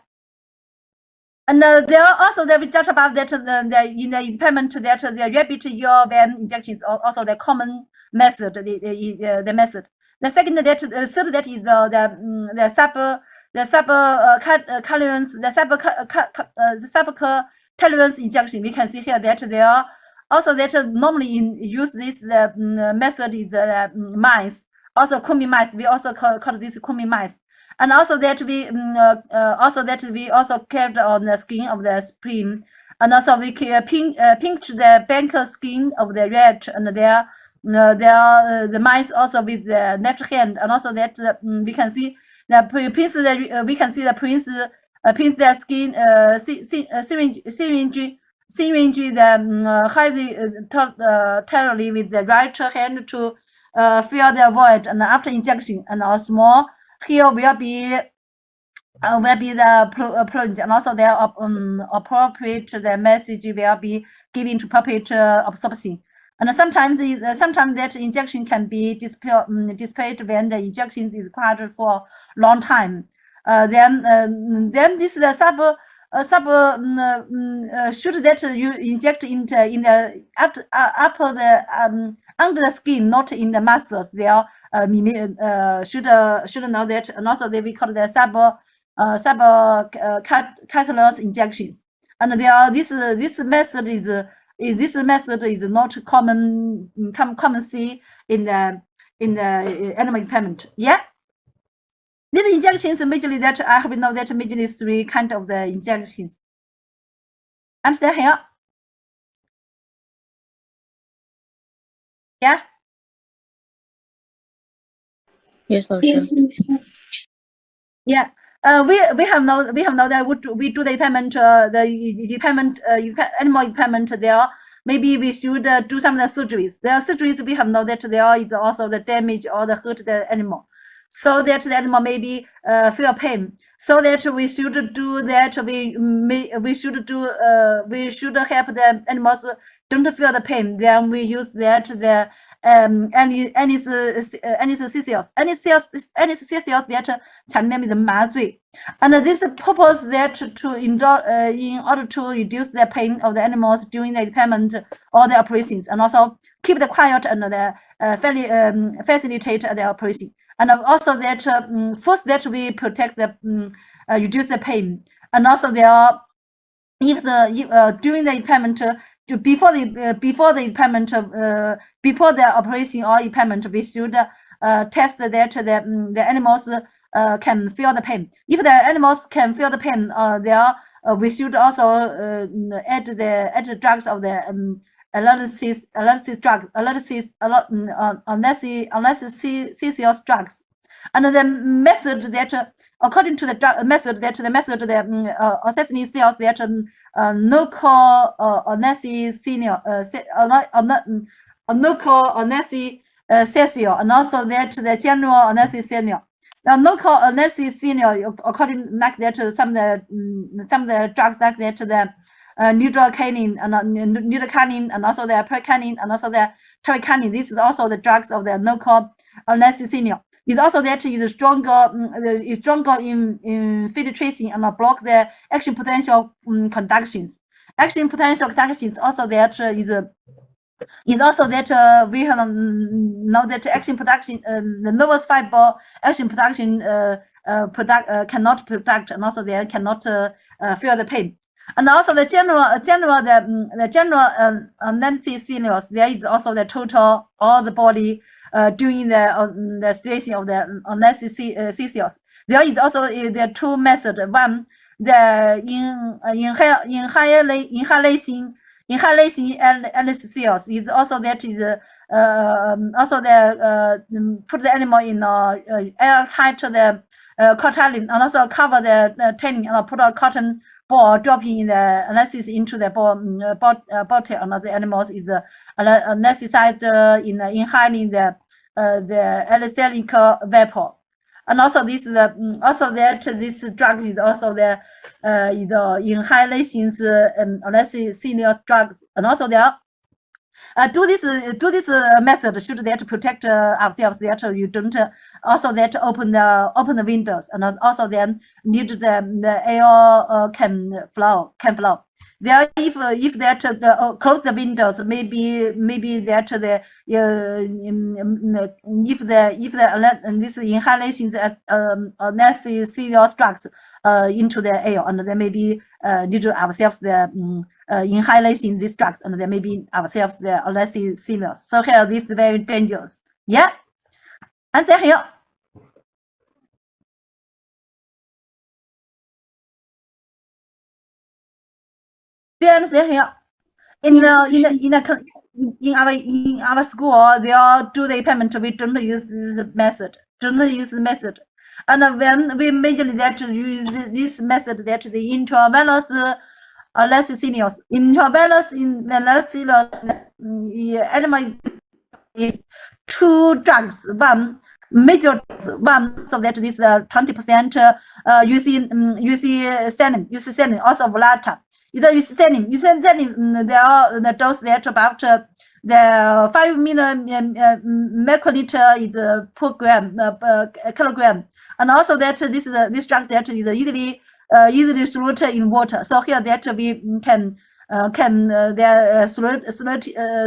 And there are also that we talked about that in the experiment that the rabbit ear vein injections are also the common method, the method. The second that third that is the tolerance injection. We can see here that there are also that normally use this method is mice, also Kumi mice. We also call this Kumi mice. And also that we also kept on the skin of the spleen, and also we pinch the back skin of the rat, and there the mice also with the left hand, and also that we can see the pinch the skin syringe the heavy thoroughly with the right hand to fill the void, and after injection, and a small here will be the plunge, and also the appropriate the message will be given to puppet absorption. And sometimes that injection can be displayed when the injection is required for long time. Then this the should that you inject in the upper the under the skin, not in the muscles. There should know that, and also they we call the subcutaneous injections. And there this method is not common see in the animal experiment. Yeah. These injections majorly that I have know that majorly 3 kind of the injections. Understand here? Yeah. Yes,老yes,师。 Yeah. We have know that we do the experiment animal experiment there. Maybe we should do some of the surgeries. There are surgeries we have know that there is also the damage or the hurt the animal, so that the animal maybe feel pain. So that we should do that. We should help the animals don't feel the pain. Then we use that the anesthesias that Chinese name is 麻醉, and this purpose that in order to reduce the pain of the animals during the experiment or the operations, and also keep the quiet and the facilitate the operation, and also that first that we protect the reduce the pain, and also there are during the experiment. Before the experiment, before the operation or experiment, we should test that the animals can feel the pain. If the animals can feel the pain, we should also add the drugs of the analysis drugs, anesthesious drugs, and the method that according to the method that assessing cells that local anesthesia, and also that the general anesthesia. Now, local anesthesia, according like that, some of the drugs like that, the neutral-canine and also the precanine and also the terracanine. This is also the drugs of the local anesthesia. It's also that is stronger in infiltration and block the action potential conductions. Action potential conductions also that is also that we have know that action production, the nervous fiber action production cannot product, and also they cannot feel the pain. And also the general anesthesia, there is also the total all the body during the situation of the anesthesia. There is also the 2 methods. One, the inhalation anesthesia is also that is also the put the animal in airtight the cotilene, and also cover the tanning and put a cotton ball dropping in the analysis into the bottle, and the animals is anesthetized in inhaling the anesthetic vapor. And also this also that this drug is also the inhalations anesthesia drugs, and also there. Do this method should that protect ourselves, that you don't also that open the windows, and also then need the air can flow. There, if that close the windows, maybe that the if this inhalations anesthesia drugs into the air, and then maybe need ourselves the inhalation these drugs, and then maybe ourselves the anesthesia. So here this is very dangerous. Yeah, answer here. Do you understand here? In our school, they all do the payment. We don't use this method. And when we majorly that use this method, that the intravenous anesthesias, intravenous anesthesia, animal two drugs, one major one, so that is 20% UC saline, also Volata. Either use saline, there are the dose that about the 5 microliter is per kilogram, and also that this drug that is easily soluble in water. So here that we can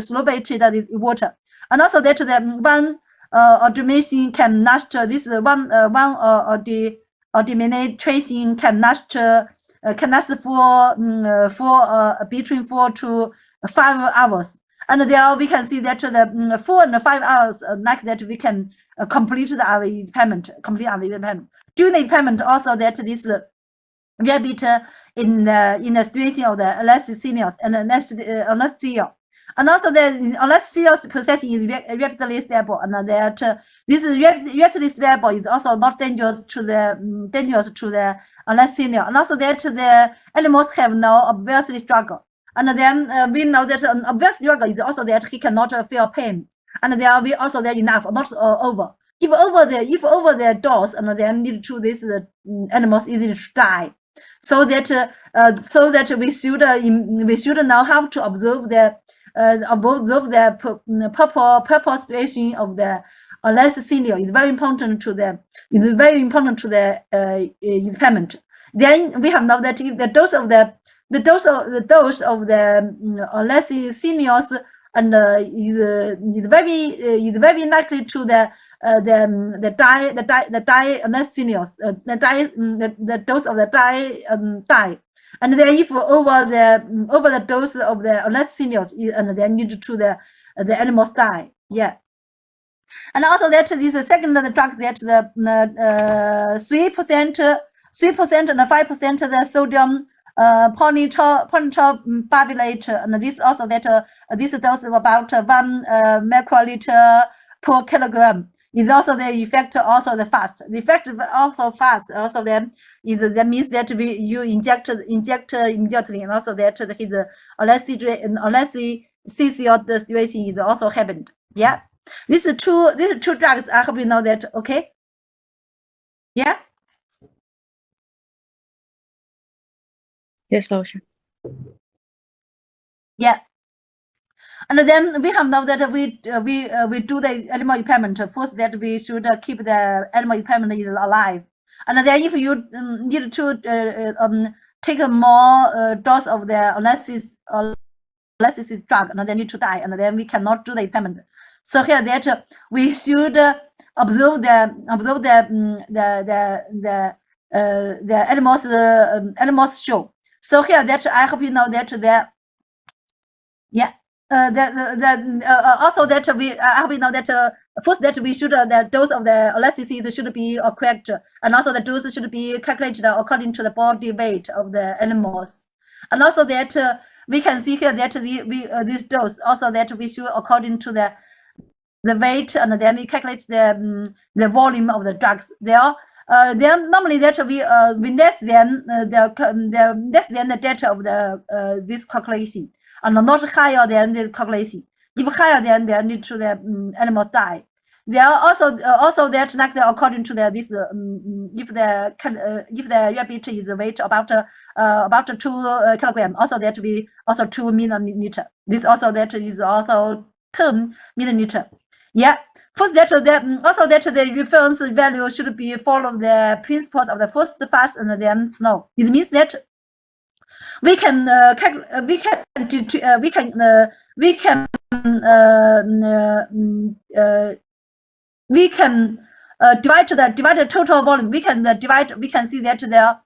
solubility in water, and also that the one automation can last this one administration can last for between 4 to 5 hours. And there we can see that the 4 and 5 hours like that we can complete our payment. During the payment also that this rabbit in the situation of the anesthesia and anesthesia. And also the anesthesia processing is rapidly stable, and that this rapidly stable is also not dangerous to the anesthesia. And also that the animals have no obvious struggle. And then we know that an obvious struggle is also that he cannot feel pain. And there we also there enough, not over. If over the dose, and then need to this animals easily to die. So that we should know how to observe the proper situation of the anesthesia is very important to the payment. Then we have know that if the dose of the anesthesia and is very likely to the dose of the die. And then if over the dose of the anesthesia, and then need to the animals die. Yeah. And also that this second the drug that the 3% and 5% the sodium polytroparbinate, and this also that this dose of about 1 microliter per kilogram. Is also the effect, also the fast. The effect also fast. Also then is that means that you inject immediately, and also that his anesthesia the situation is also happened. Yeah, these two drugs. I hope you know that. Okay. Yeah. Yes, Lauscher. Yeah. And then we have now that we do the animal impairment. First, that we should keep the animal impairment alive. And then if you need to take a more dose of the anesthesia drug, and then need to die, and then we cannot do the impairment. So here that we should observe the animals show. So here that I hope you know that the yeah. Also that we know that first that we should the dose of the anesthesia should be correct, and also the dose should be calculated according to the body weight of the animals, and also that we can see here that this dose also that we should according to the weight, and then we calculate the volume of the drugs there. then normally that we less than the less than the data of the this calculation, and not higher than the calculation. If higher than need to the animal die. There are also that like according to the this if the rabbit is weight about 2 kilogram, also that be also 2 millimeter. This also that is also 10 millimeter. Yeah. First, also that the reference value should be follow the principles of the first, fast, and then slow. It means that we can divide the total volume. We can we can see that the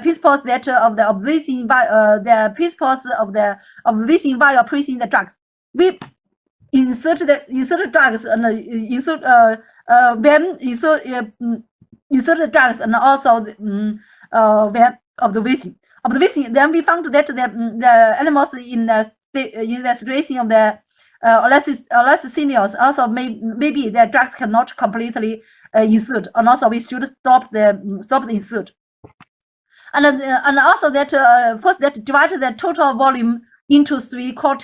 principles that of the observing the principles of the observing while placing the drugs. We insert drugs and insert the drugs and also when observation. Then we found that the animals in the situation of the less seniors also maybe the drugs cannot completely insert, and also we should stop the insert. And also that first that divide the total volume into 3 equal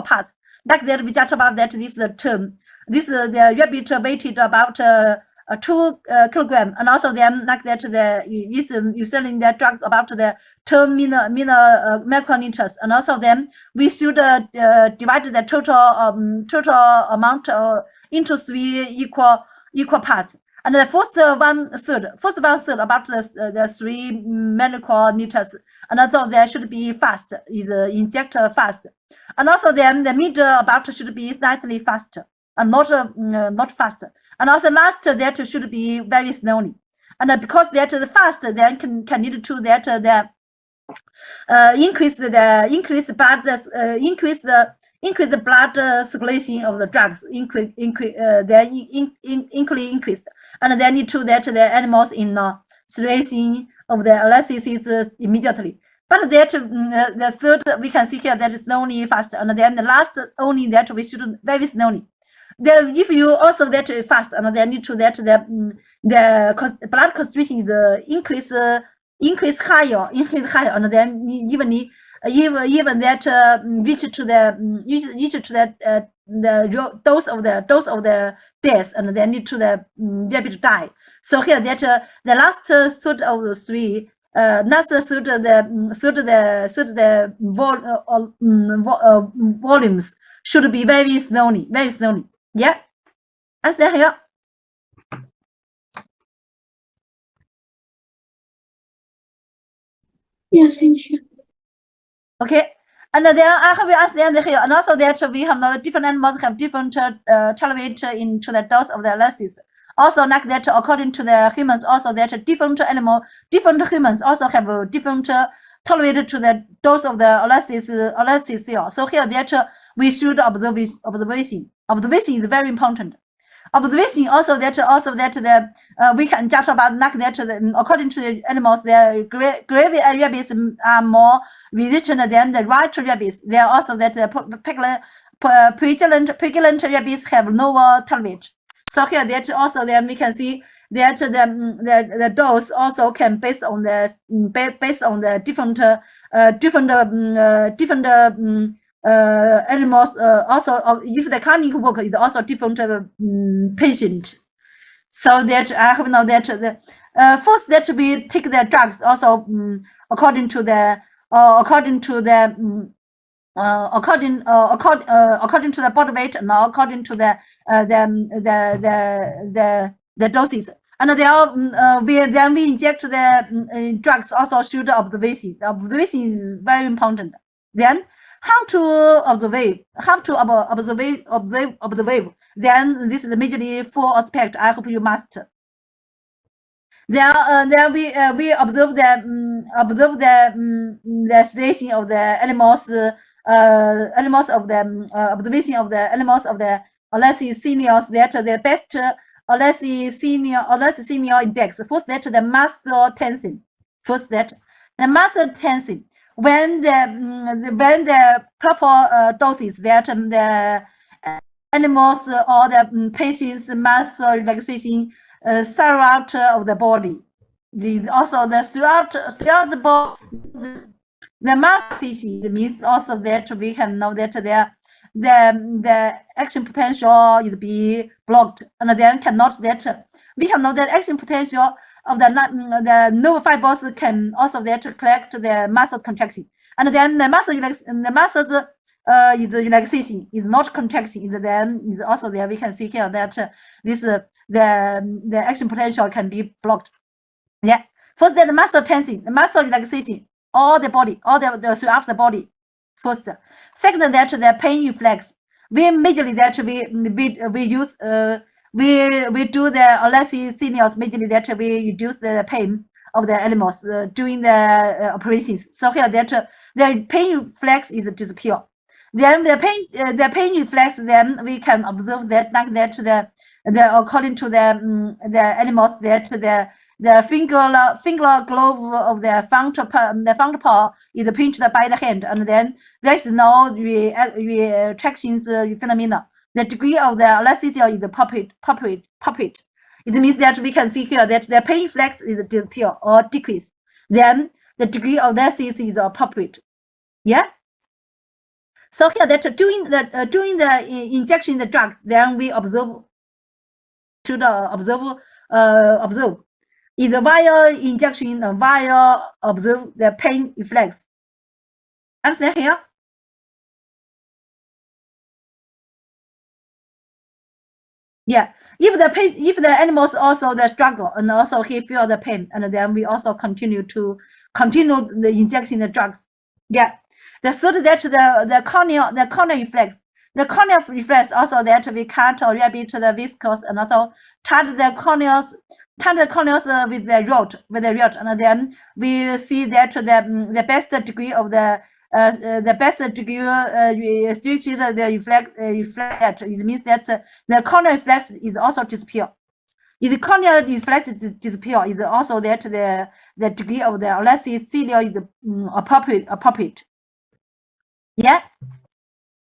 parts. Like that we just about that this term. This the rabbit weighted about 2 kilogram, and also then like that the you selling the drugs about the 10 microliters, and also then we should divide the total amount into 3 equal parts. And the first one third about the 3 microliters, and also there should be fast, is inject fast, and also then the middle about should be slightly faster and not faster, and also last that should be very slowly, and because that the fast then can lead to that the increase the blood circulation of the drugs increased, and then lead to that the animals in situation of the elasticity immediately. But that the third we can see here that is slowly fast, and then the last only that we should very slowly. Then if you also that fast, and then lead to that the blood concentration is increase higher, and then even that reach to the dose of the death, and then lead to the rabbit die. So here that the last third of the 3, last third the volumes should be very slowly. Yeah, understand here. Yes, thank you. Okay, and then I have understand here, and also that we have now different animals have different tolerate into the dose of the analysis. Also, like that, according to the humans, also that different humans also have a different tolerate to the dose of the analysis. So here that we should observation. Observation is very important. Observation also that the we can judge about like that according to the animals, the gravy rabbits are more resistant than the right rabbits. They are also that pregnant rabbits have lower tolerance. So here that also then we can see that the dose also can based on the different animals. Also if the clinic work is also different patient. So that I have now that the first that we take the drugs also according to the according to the body weight, and according to the doses. And they are we inject the drugs also should observation. The observation is very important. Then how to observe? Then this is majorly 4 aspects. I hope you master. Then we observe the situation of the animals. Of the observation of the animals of the less seniors, that the best less senior index. First that the muscle tension. First that the muscle tension. When the proper doses that animals or the patient's muscle relaxation throughout of the body. Also the throughout the body, the muscle species means also that we can know that the action potential is be blocked, and then cannot that we can know that action potential of the nerve fibers can also that collect the muscle contraction, and then the muscle is relaxation, is not contraction. Is then is also there we can see here that this the action potential can be blocked. Yeah. First, the muscle tension, the muscle relaxation, all the body, all the throughout the body. First, second, that the pain reflex. We majorly that we use we do the analysis signals majorly that we reduce the pain of the animals during the operations. So here that the pain reflex is disappear. Then the pain reflex, then we can observe that like that the according to the animals that the finger glove of the front paw is pinched by the hand, and then there is no retraction phenomena. The degree of the elasticity is puppet. It means that we can see here that the pain reflex is disappear or decrease. Then the degree of elasticity is appropriate. Yeah. So here that during the injection the drugs, then we observe is via injection and via observe the pain reflex. Understand here? Yeah. If the animals also the struggle and also he feel the pain, and then we also continue the injection the drugs. Yeah. The third that the corneal reflex. The corneal reflex also that we cut or rabbit the viscous and also touch the corneals with the rod, and then we see that the best degree of the restricted the reflect. It means that the corneal reflex is also disappear. If the corneal reflex disappear, is also that the degree of the elasticity is appropriate. Yeah.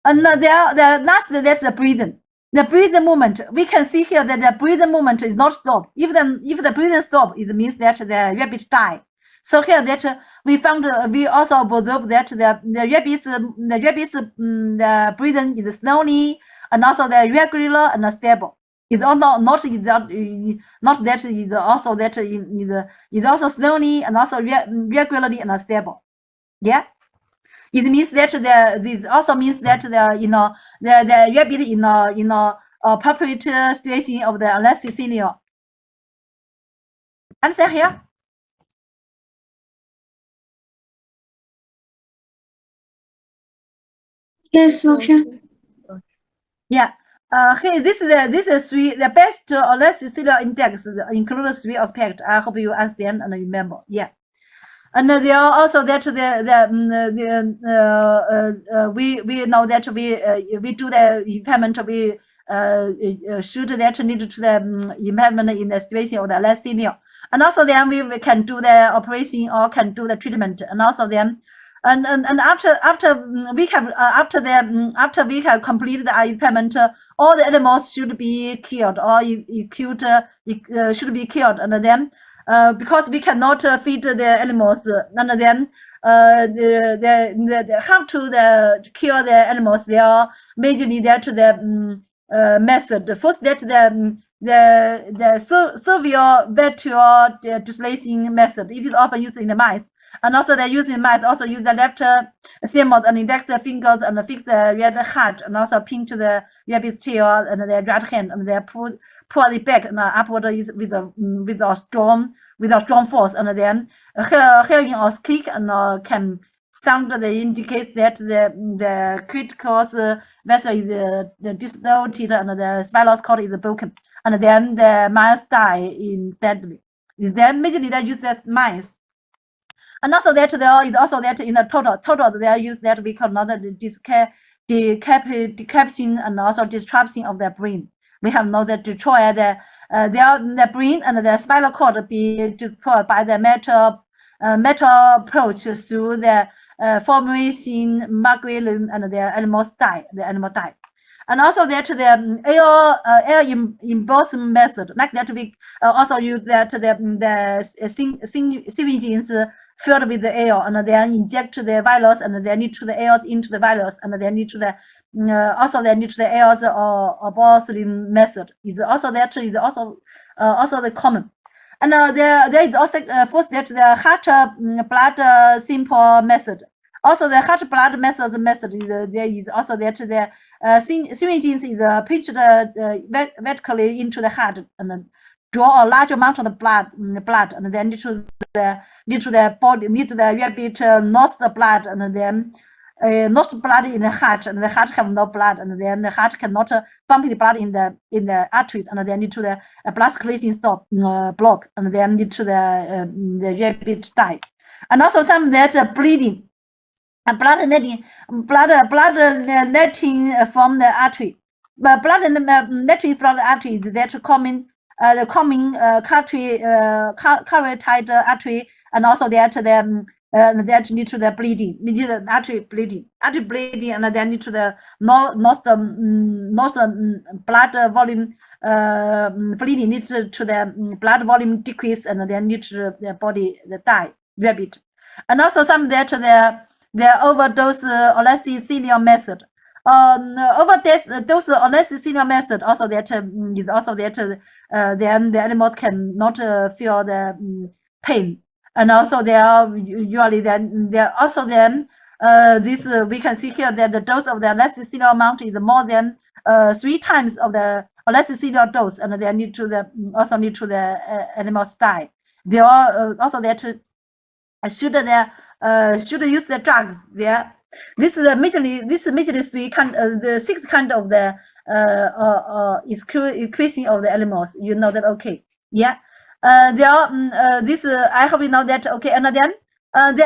And the last that's the breathing. The breathing movement, we can see here that the breathing movement is not stopped. If the breathing stop, it means that the rabbit die. So here that we also observe that the rabbits the breathing is slowly and also the regular and stable. It's also not that is also that is also slowly and also regularly and stable. Yeah. It means that this also means that the rabbit in appropriate situation of the elasticity. Understand here? Yes, Lausha. Yeah. Yeah. Here this is the best elasticity index includes 3 aspects. I hope you understand and remember. Yeah. And there are also that we know that we do the impairment, we should that need to the impairment in the situation of the elasticity, and also then we can do the operation or can do the treatment, and also then and after we have completed the impairment, all the animals should be killed or should be killed, and then. Because we cannot feed the animals, and then the how to kill the animals. They are majorly that the method. First, that the severe vector distillation method. It is often used in the mice, and also they use in mice. Also use the left stimulus and index the fingers and fix the red heart, and also pinch the rabbit's tail and the right hand, and they pull it back and upward with a strong force, and then hearing or click and can sound that indicates that the critical vessel is dislocated and the spinal cord is broken, and then the mice die instantly. Is then majorly they use that mice. And also that there is also that in the total they use that we call another decapitation and also disruption of the brain. We have know that destroy the brain and the spinal cord be destroyed by the metal approach through the formation macular and the animal die. And also that the air embossing method, like that we also use that the syringes filled with the air, and then inject the virus, and then into the air into the virus, and then into the also then into the air or embossing method is also that is also the common. And there is also first that the heart blood simple method. Also the heart blood method there is also that the syringes is pitched vertically into the heart and draw a large amount of the blood, and then into the body, need the rabbit lost the blood, and then lost blood in the heart, and the heart have no blood, and then the heart cannot pump the blood in the arteries, and then into the blood circulation stop block, and then into the rabbit die. And also some that bleeding. Blood netting from the artery, but blood netting from the artery that common the common carotid artery, and also that that lead to the bleeding, need the artery bleeding, and then lead to the lost blood volume bleeding, leads to the blood volume decrease, and then lead to the body the die rabbit. And also some that the overdose olecithium method. Overdose olecithium method also that is also that then the animals cannot feel the pain, and also they are usually then they also then this we can see here that the dose of the olecithium amount is more than 3 times of the olecithium dose, and they need to the animals die. They are also that should use the drugs there. This is majorly 3 kind, the 6 kind of the increasing of the animals. You know that, okay? Yeah. There are this. I hope you know that, okay? And then the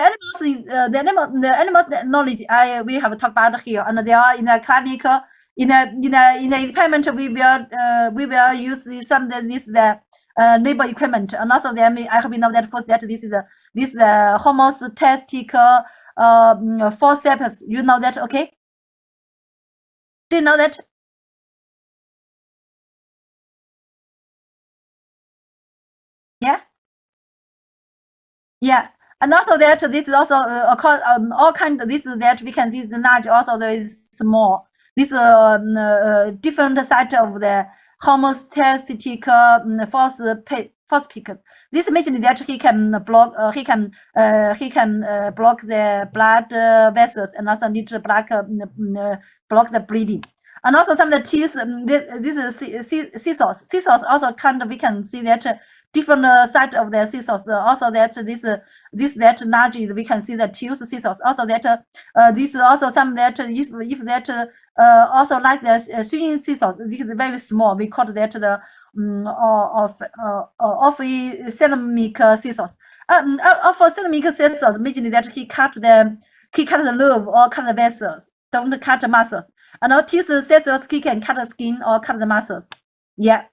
animal knowledge we have talked about here, and they are in the clinical in the equipment we will use some the labor equipment, and also then I hope you know that first that this is the homostatistical forceps. You know that, okay? Do you know that? Yeah. Yeah. And also that this is also all kind of this that we can see the large also there is small. This different side of the homostatistical force peak. This means that he can block block the blood vessels, and also need to block the bleeding. And also some of the teeth. This is scissors. Scissors also kind of we can see that different side of the scissors. Also that this that large is we can see the teeth scissors. Also that this also some that if that also like the swinging scissors, this is very small. We call that the ceramic scissors. For ceramic scissors, meaning that he cut the nerve or cut the vessels, don't cut the muscles. And our teeth scissors, he can cut the skin or cut the muscles. Yeah.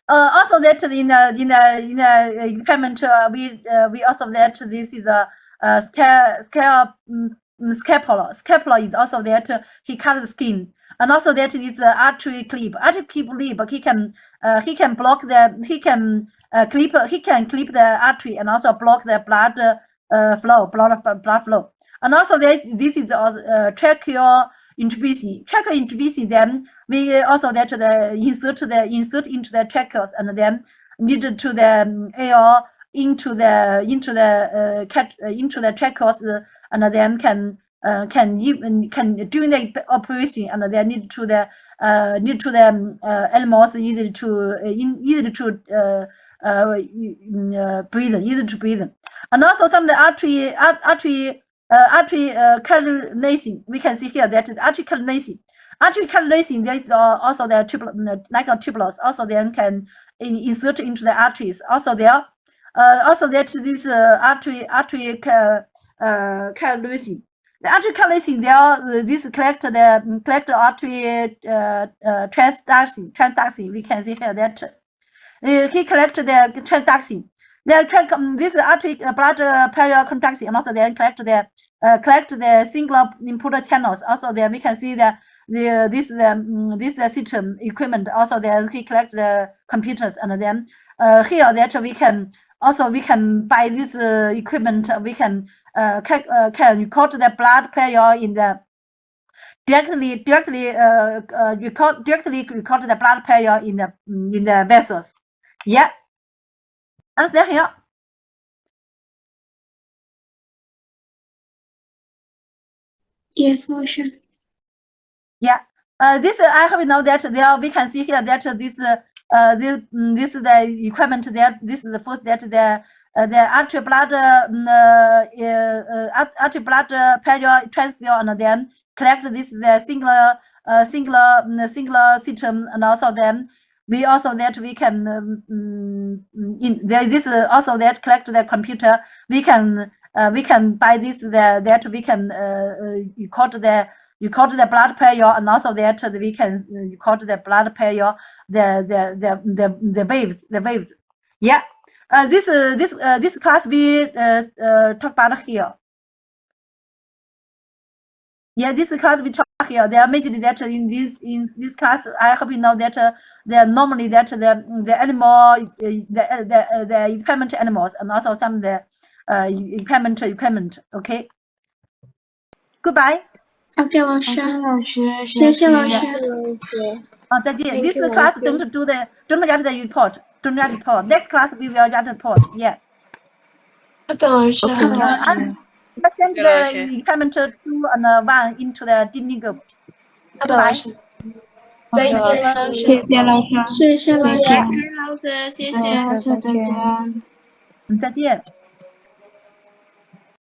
Also that in the equipment we also that this is a scapula. Scapula is also that he cut the skin, and also that is artery clip. Artery clip, but he can block the clip the artery and also block the blood flow. And also this is tracheal intubation. Tracheal intubation, then we also that the insert into the tracheals, and then lead to the air into the tracheals, and then can during the operation, and then need to the animals easy to breathe, and also some of the artery coagulation. We can see here that the artery coagulation. Artery coagulation, there is also the like a tubulus. Also then can insert into the arteries. Also there, also that this artery coagulation. The artery coagulation, there this collect artery transduction. We can see here that he collect the transduction. This artery blood parallel contraction, and also then collect the single input channels. Also there we can see the this system equipment. Also, there we collect the computers, and then here that we can buy this equipment. We can record the blood pressure in the directly record the blood pressure in the vessels. Yeah, understand here? Yes, Lausha. Yeah. This I hope you know that there we can see here that this is the equipment that this is the first that the arterial blood arterial blood pressure transfer, and then collect this the singular system, and also then we also that we can in there is this also that collect the computer. We can buy this that we can record the blood pressure, and also that we can record the blood pressure, the waves. Yeah. This class we talk about here. Yeah, this class we talk here. They are majorly that in this class. I hope you know that they are normally that the animal the equipment animals, and also some of the equipment. Okay. Goodbye. OK，老师，谢谢老师。再见。 Thank This you, class Lausha. don't write the report. Don't write report. Next class we will write report. Yeah. 好的，老师。 I send the equipment 2 and 1 into the Disney group. 好的，老师。再见，老师。谢谢老师。谢谢老师，谢谢。再见。